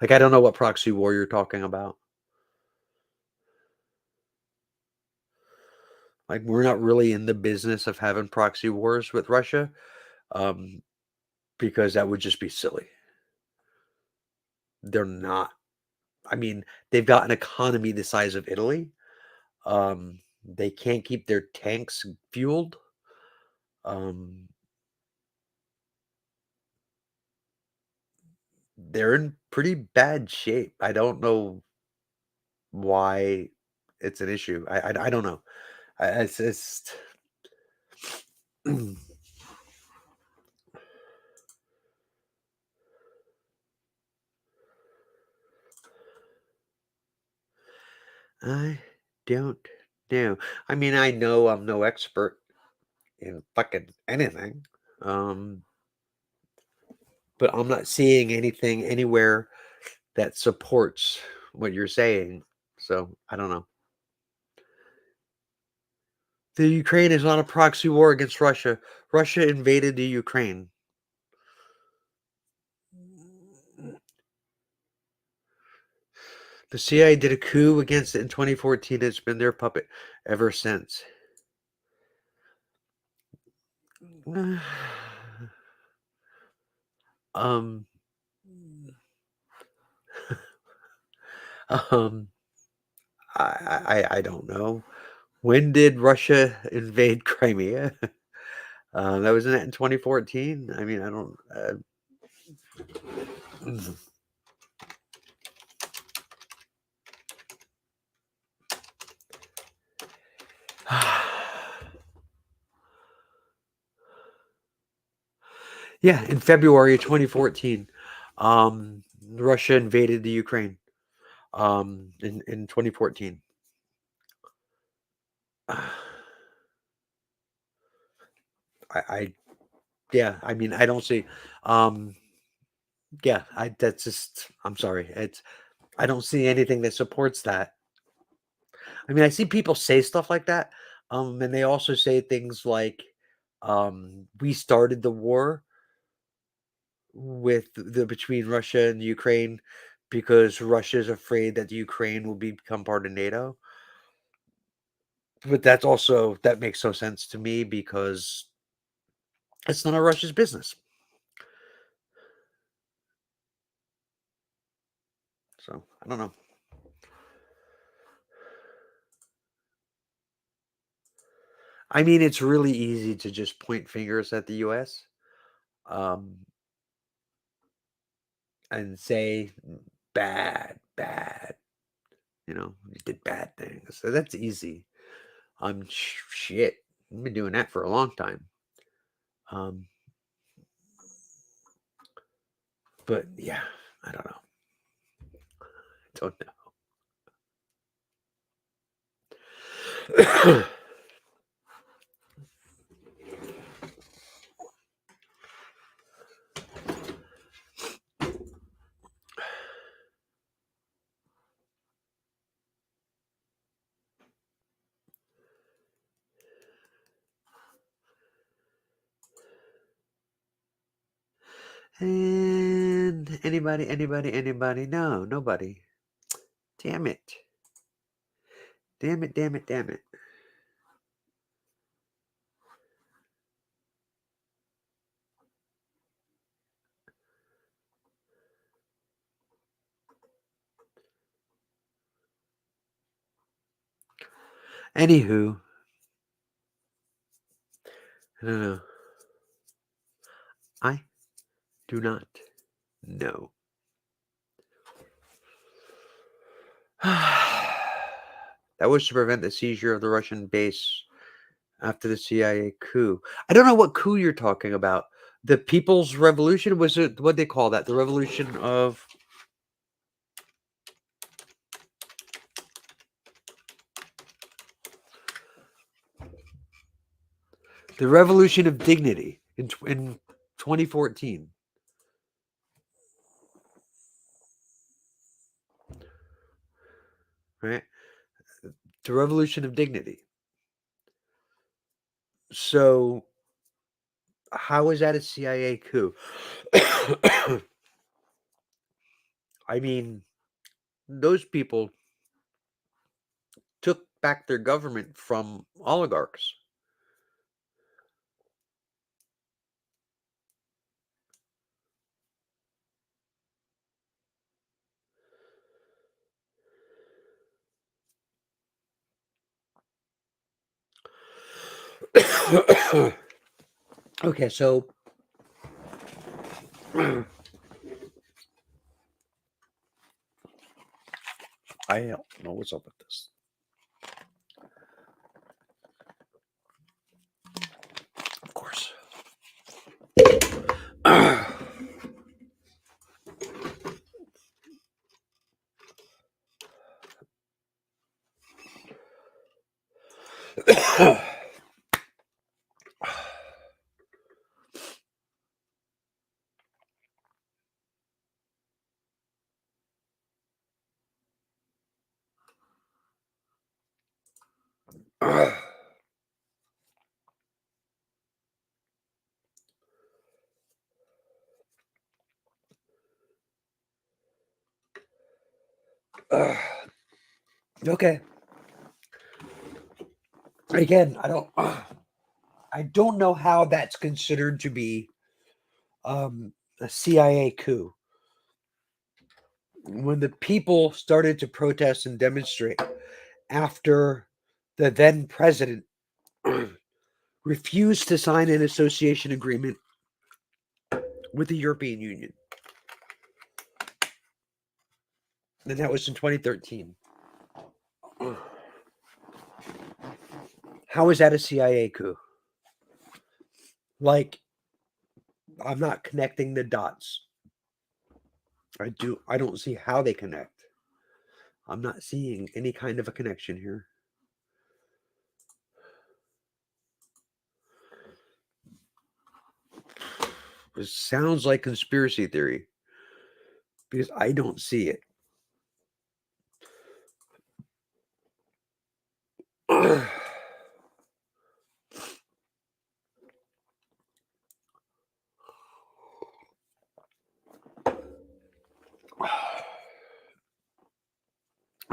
Like, I don't know what proxy war you're talking about. Like, we're not really in the business of having proxy wars with Russia, um, because that would just be silly. They're not. I mean, they've got an economy the size of Italy. They can't keep their tanks fueled. Um, they're in pretty bad shape. I don't know why it's an issue. I don't know. It's just I don't know. I mean, I know I'm no expert in fucking anything. Um, but I'm not seeing anything anywhere that supports what you're saying. So I don't know. The Ukraine is not a proxy war against Russia. Russia invaded the Ukraine. The CIA did a coup against it in 2014. It's been their puppet ever since. um, um, I don't know. When did Russia invade Crimea? That was in 2014. I mean, I don't. Yeah, in February 2014, Russia invaded the Ukraine. In 2014. I yeah, I mean, I don't see. Um, yeah, I that's just. I'm sorry. I don't see anything that supports that. I mean, I see people say stuff like that, and they also say things like, We started the war with the between Russia and Ukraine because Russia is afraid that Ukraine will become part of NATO. But that makes no sense to me because it's none of Russia's business. So I don't know. I mean, it's really easy to just point fingers at the U.S. Um, and say bad, bad. You did bad things. So that's easy. Shit. I've been doing that for a long time. Um, but yeah, I don't know. Don't know. And anybody? No, nobody. Damn it. Damn it, damn it, damn it. Anywho, I don't know. I do not know. That was to prevent the seizure of the Russian base after the CIA coup. I don't know what coup you're talking about. The People's Revolution? Was it what they call that? The revolution of Dignity in 2014. Right? The Revolution of Dignity. So how is that a CIA coup? I mean, those people took back their government from oligarchs. Okay, so I don't know what's up with this. Of course. Okay. Again, I don't know how that's considered to be a CIA coup. When the people started to protest and demonstrate after the then president refused to sign an association agreement with the European Union. And that was in 2013. How is that a CIA coup? Like, I'm not connecting the dots. I don't see how they connect. I'm not seeing any kind of a connection here. It sounds like conspiracy theory because I don't see it.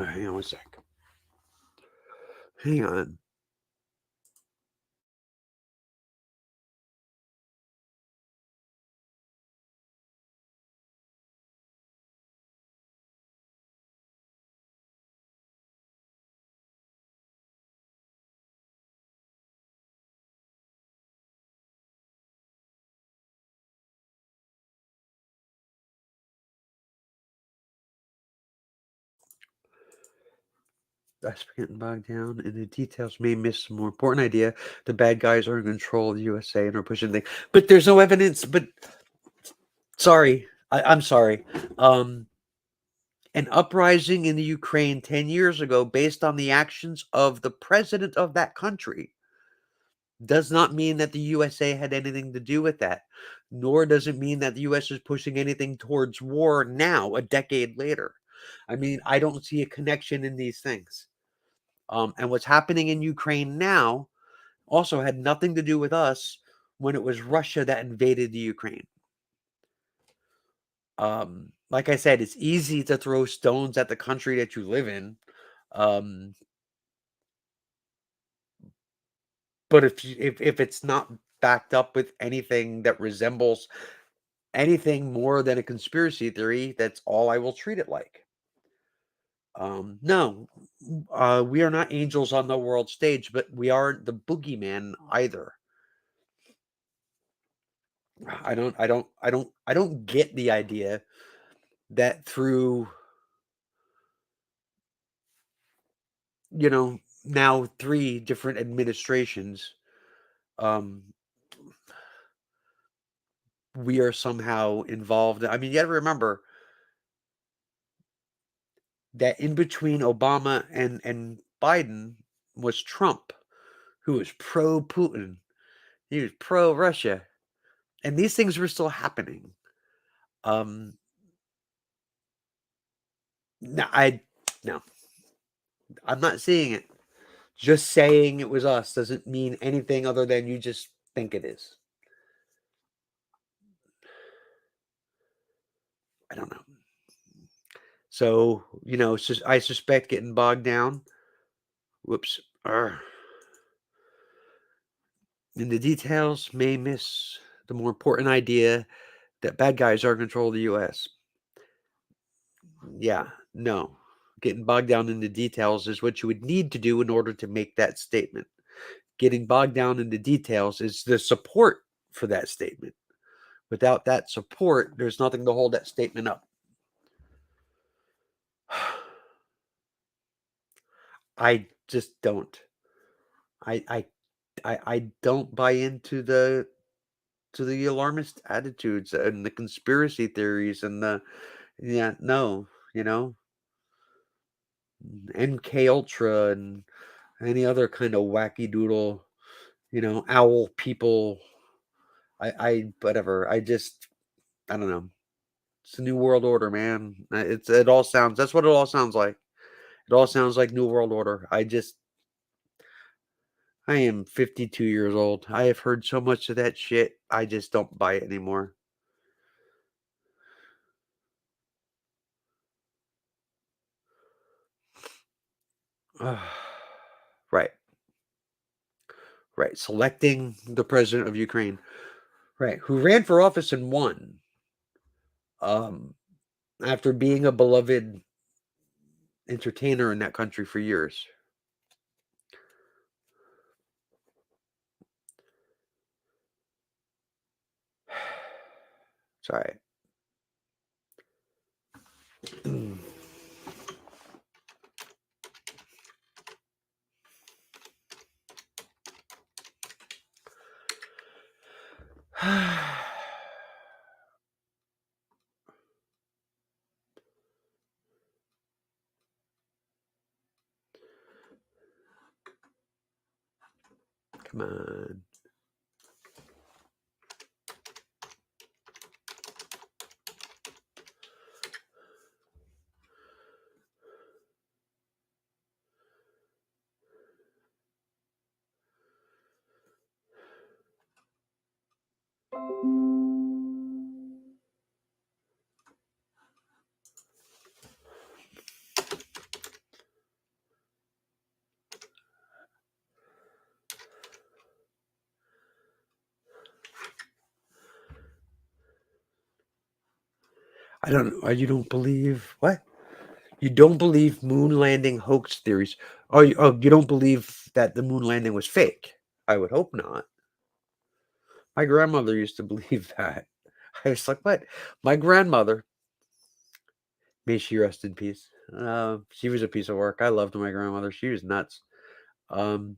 Hang on one sec. Hang on. Us getting bogged down in the details may miss a more important idea. The bad guys are in control of the USA and are pushing things. But there's no evidence. But sorry, I'm sorry. An uprising in the Ukraine 10 years ago, based on the actions of the president of that country, does not mean that the USA had anything to do with that. Nor does it mean that the US is pushing anything towards war now, a decade later. I mean, I don't see a connection in these things. And what's happening in Ukraine now also had nothing to do with us when it was Russia that invaded the Ukraine. Like I said, it's easy to throw stones at the country that you live in. But if it's not backed up with anything that resembles anything more than a conspiracy theory, that's all I will treat it like. No, we are not angels on the world stage, but we aren't the boogeyman either. I don't get the idea that through, now 3 different administrations, um, we are somehow involved. I mean, you gotta remember that in between Obama and Biden was Trump, who was pro Putin. He was pro Russia, and these things were still happening. Um, no, no, I'm not seeing it. Just saying it was us doesn't mean anything other than you just think it is. I don't know. So, I suspect getting bogged down. Whoops. In the details may miss the more important idea that bad guys are in control of the US. Yeah, no. Getting bogged down in the details is what you would need to do in order to make that statement. Getting bogged down in the details is the support for that statement. Without that support, there's nothing to hold that statement up. I just don't. I I I don't buy into the alarmist attitudes and the conspiracy theories and no, MK Ultra and any other kind of wacky doodle, owl people. I whatever. I don't know. It's a new world order, man. That's what it all sounds like. It all sounds like new world order. I am 52 years old. I have heard so much of that shit. I just don't buy it anymore. Right. Right. Selecting the president of Ukraine. Right. Who ran for office and won. Um, after being a beloved entertainer in that country for years. Sorry. Come on. I don't. You don't believe what? You don't believe moon landing hoax theories? You don't believe that the moon landing was fake? I would hope not. My grandmother used to believe that. I was like, what? My grandmother, may she rest in peace. She was a piece of work. I loved my grandmother. She was nuts. Um,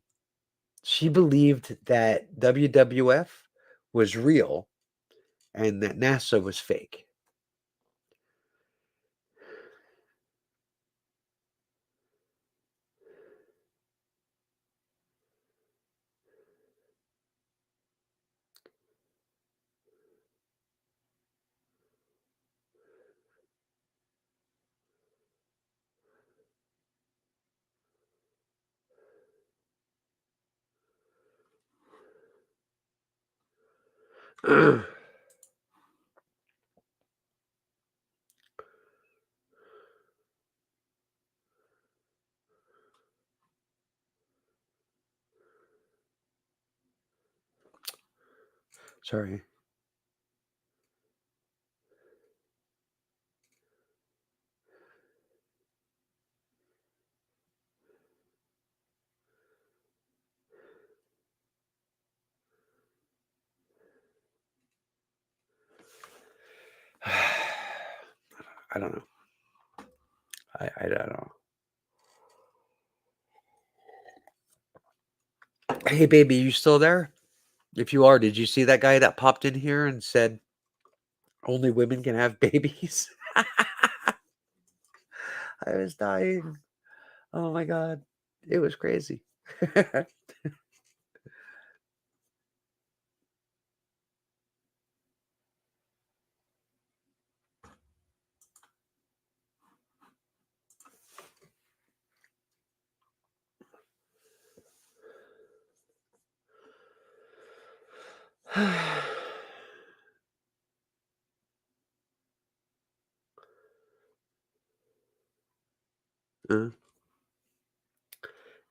she believed that WWF was real and that NASA was fake. Sorry. I don't know. I don't know. Hey, baby, you still there? If you are, did you see that guy that popped in here and said only women can have babies? I was dying. Oh my god. It was crazy. uh,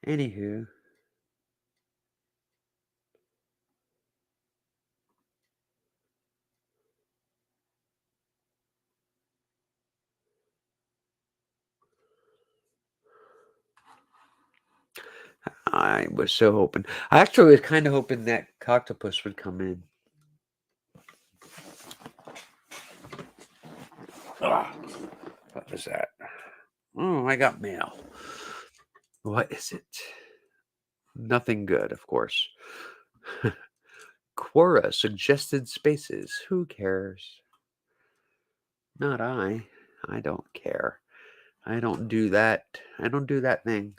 Anywho. I was so hoping. I actually was kind of hoping that Coctopus would come in. What was that? Oh, I got mail. What is it? Nothing good, of course. Quora suggested spaces. Who cares? Not I. I don't care. I don't do that. I don't do that thing.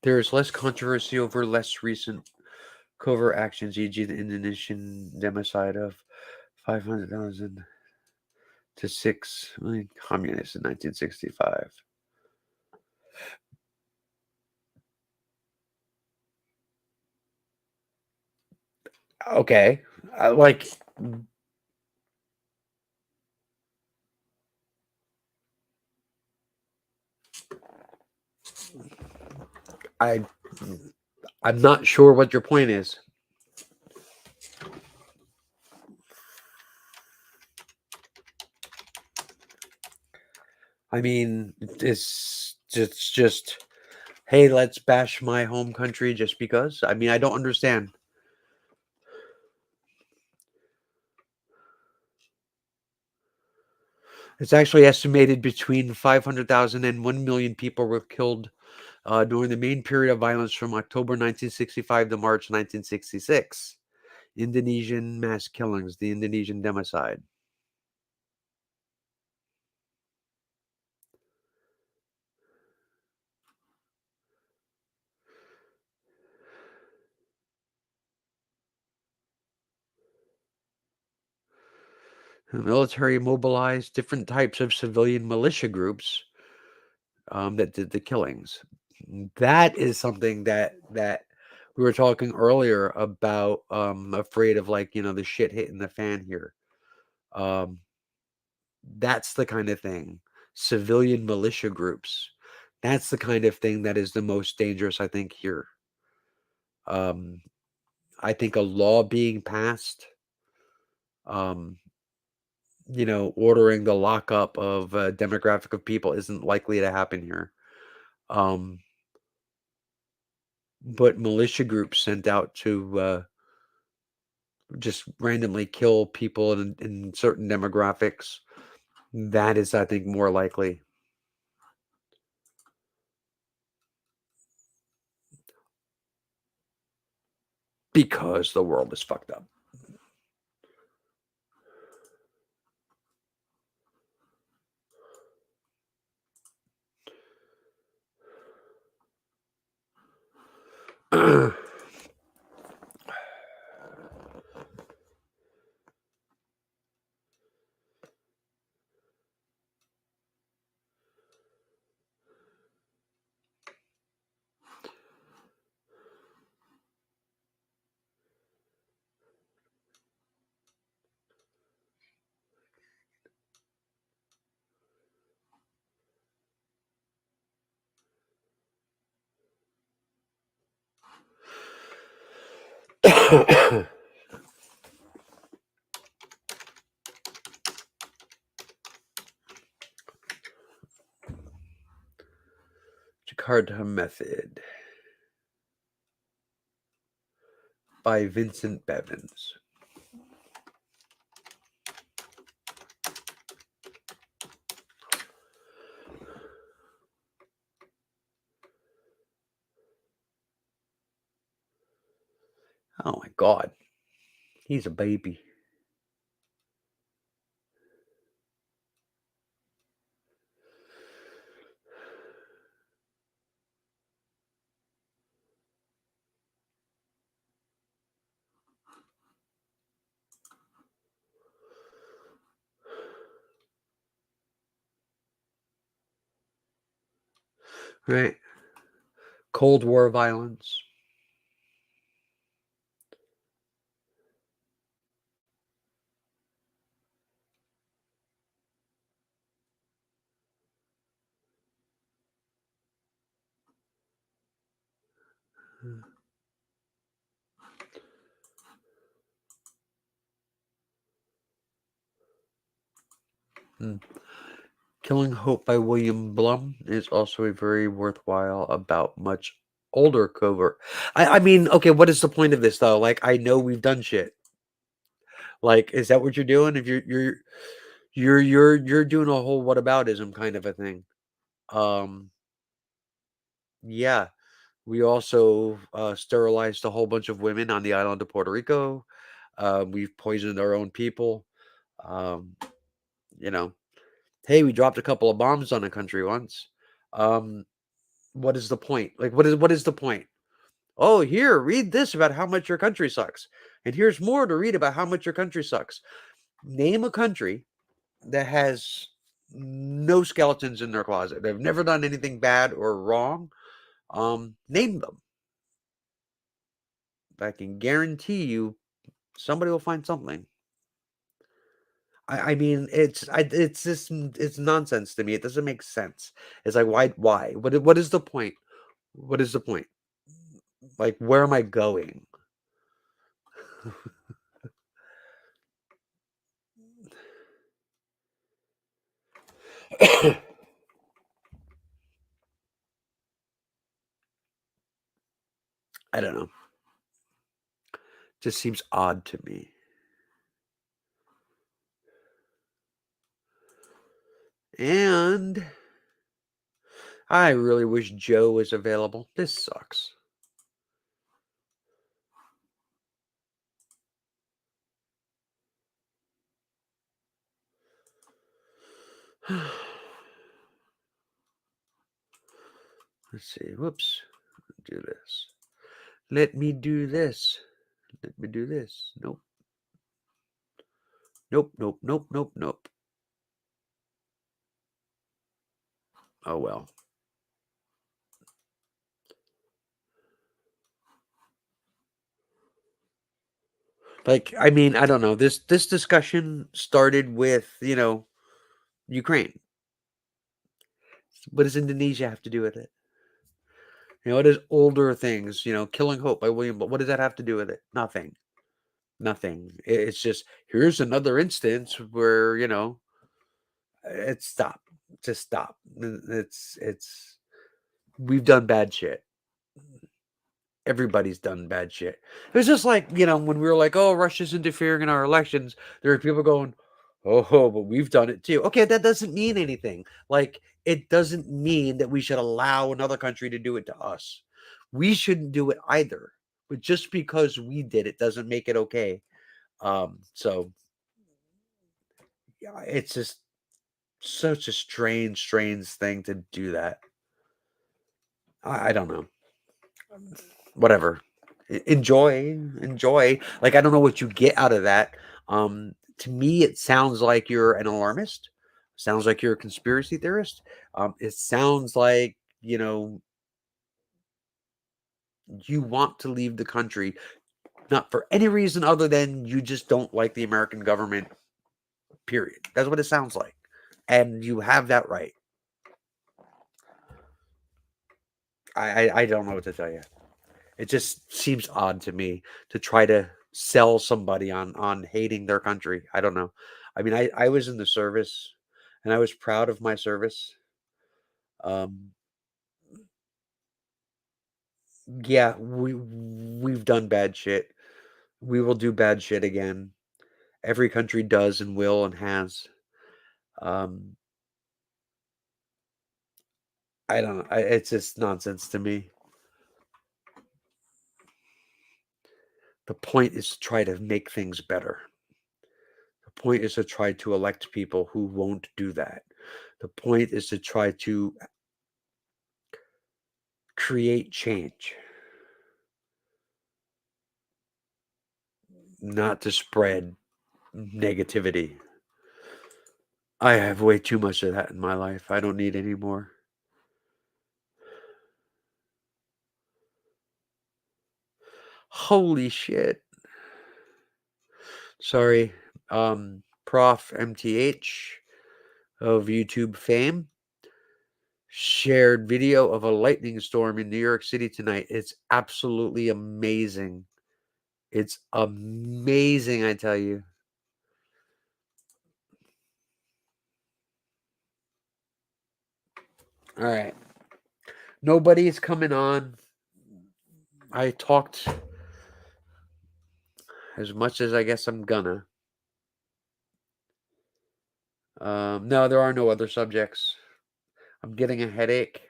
There is less controversy over less recent covert actions, e.g., the Indonesian democide of 500,000 to 6 million communists in 1965. Okay. Like, I, I'm not sure what your point is. I mean, it's just, hey, let's bash my home country just because. I mean, I don't understand. It's actually estimated between 500,000 and 1 million people were killed during the main period of violence from October 1965 to March 1966. Indonesian mass killings, the Indonesian democide. The military mobilized different types of civilian militia groups that did the killings. That is something that we were talking earlier about. Afraid of, like, the shit hitting the fan here. Um, that's the kind of thing. Civilian militia groups. That's the kind of thing that is the most dangerous, I think, here. Um, I think a law being passed, um, ordering the lockup of a demographic of people isn't likely to happen here. Um, but militia groups sent out to just randomly kill people in certain demographics, that is, I think, more likely. Because the world is fucked up. Jakarta Method by Vincent Bevins. Oh my God. He's a baby. Right? Cold War violence. Hmm. Killing Hope by William Blum is also a very worthwhile, about much older covert. I mean, okay, what is the point of this though? Like, I know we've done shit. Like, is that what you're doing? If you're doing a whole whataboutism kind of a thing. Yeah. We also sterilized a whole bunch of women on the island of Puerto Rico. We've poisoned our own people. Um, you know, hey, we dropped a couple of bombs on a country once. Um, what is the point? Like, what is the point? Oh, here, read this about how much your country sucks, and here's more to read about how much your country sucks. Name a country that has no skeletons in their closet. They've never done anything bad or wrong. Name them. I can guarantee you somebody will find something. I mean, it's just it's nonsense to me. It doesn't make sense. It's like, why? What is the point? What is the point? Like, where am I going? I don't know. Just seems odd to me. And I really wish Joe was available. This sucks. Let's see. Whoops. Do this. Let me do this. Let me do this. Nope. Nope, nope, nope, nope, nope. Oh well. Like, I mean, I don't know. This discussion started with, Ukraine. What does Indonesia have to do with it? It is older things, Killing Hope by William. But what does that have to do with it? Nothing. Nothing. It's just here's another instance where it's stop. Just stop. It's we've done bad shit. Everybody's done bad shit. It's just like, when we were like, oh, Russia's interfering in our elections, there are people going, oh, but we've done it too. Okay, that doesn't mean anything. Like, it doesn't mean that we should allow another country to do it to us. We shouldn't do it either. But just because we did it doesn't make it okay. So yeah, it's just such a strange thing to do that. I don't know. Whatever. Enjoy. Like, I don't know what you get out of that. To me, it sounds like you're an alarmist. Sounds like you're a conspiracy theorist. It sounds like, you want to leave the country, not for any reason other than you just don't like the American government, period. That's what it sounds like. And you have that right. I don't know what to tell you. It just seems odd to me to try to sell somebody on hating their country. I don't know. I mean, I was in the service and I was proud of my service. Um, yeah, we've done bad shit. We will do bad shit again. Every country does and will and has. Um, I don't know. It's just nonsense to me. The point is to try to make things better. The point is to try to elect people who won't do that. The point is to try to create change, not to spread negativity. I have way too much of that in my life. I don't need any more. Holy shit. Sorry. Prof MTH of YouTube fame shared video of a lightning storm in New York City tonight. It's absolutely amazing. It's amazing, I tell you. All right. Nobody's coming on. I talked as much as I guess I'm gonna. No, there are no other subjects. I'm getting a headache.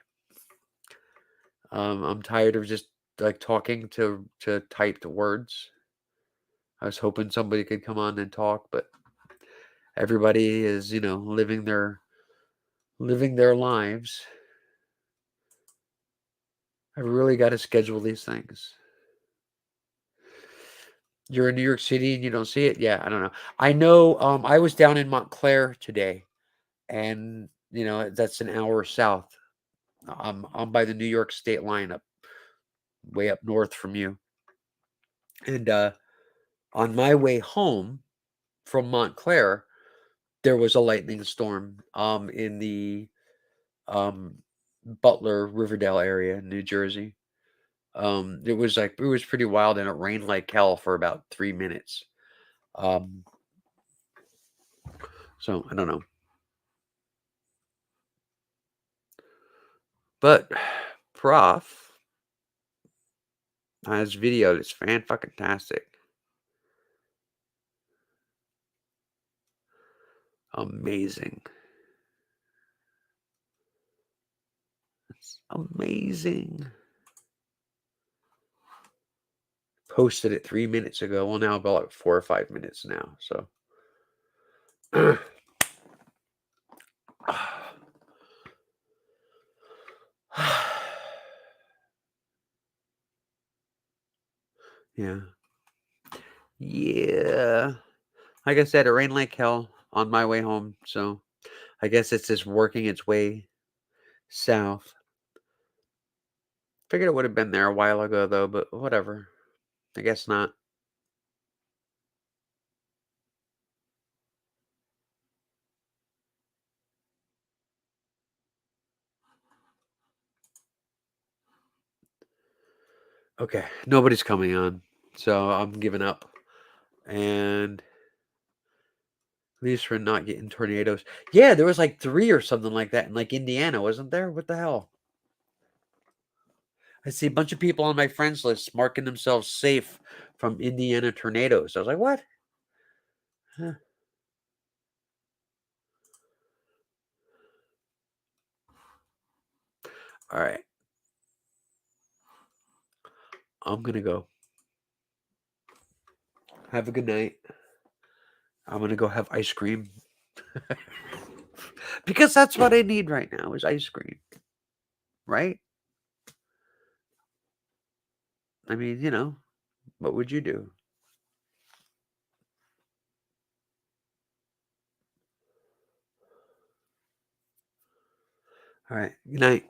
I'm tired of just like talking to typed words. I was hoping somebody could come on and talk, but everybody is, living their lives. I really got to schedule these things. You're in New York City and you don't see it? Yeah, I don't know. I know I was down in Montclair today, and that's an hour south. I'm by the New York state line, up way up north from you. And on my way home from Montclair, there was a lightning storm in the um Butler Riverdale area in New Jersey. It was pretty wild, and it rained like hell for about 3 minutes. Um so I don't know. But Prof has video that's fan-fucking-tastic. Amazing. It's amazing. Posted it 3 minutes ago. Well, now about like 4 or 5 minutes now. So yeah. Yeah. Like I said, it rained like hell on my way home. So I guess it's just working its way south. Figured it would have been there a while ago, though, but whatever. I guess not. Okay. Nobody's coming on. So I'm giving up. And at least we're not getting tornadoes. Yeah, there was like 3 or something like that in like Indiana, wasn't there? What the hell? I see a bunch of people on my friends list marking themselves safe from Indiana tornadoes. I was like, what? Huh. All right. I'm going to go. Have a good night. I'm going to go have ice cream. Because that's what I need right now is ice cream. Right? I mean, what would you do? All right. Good night.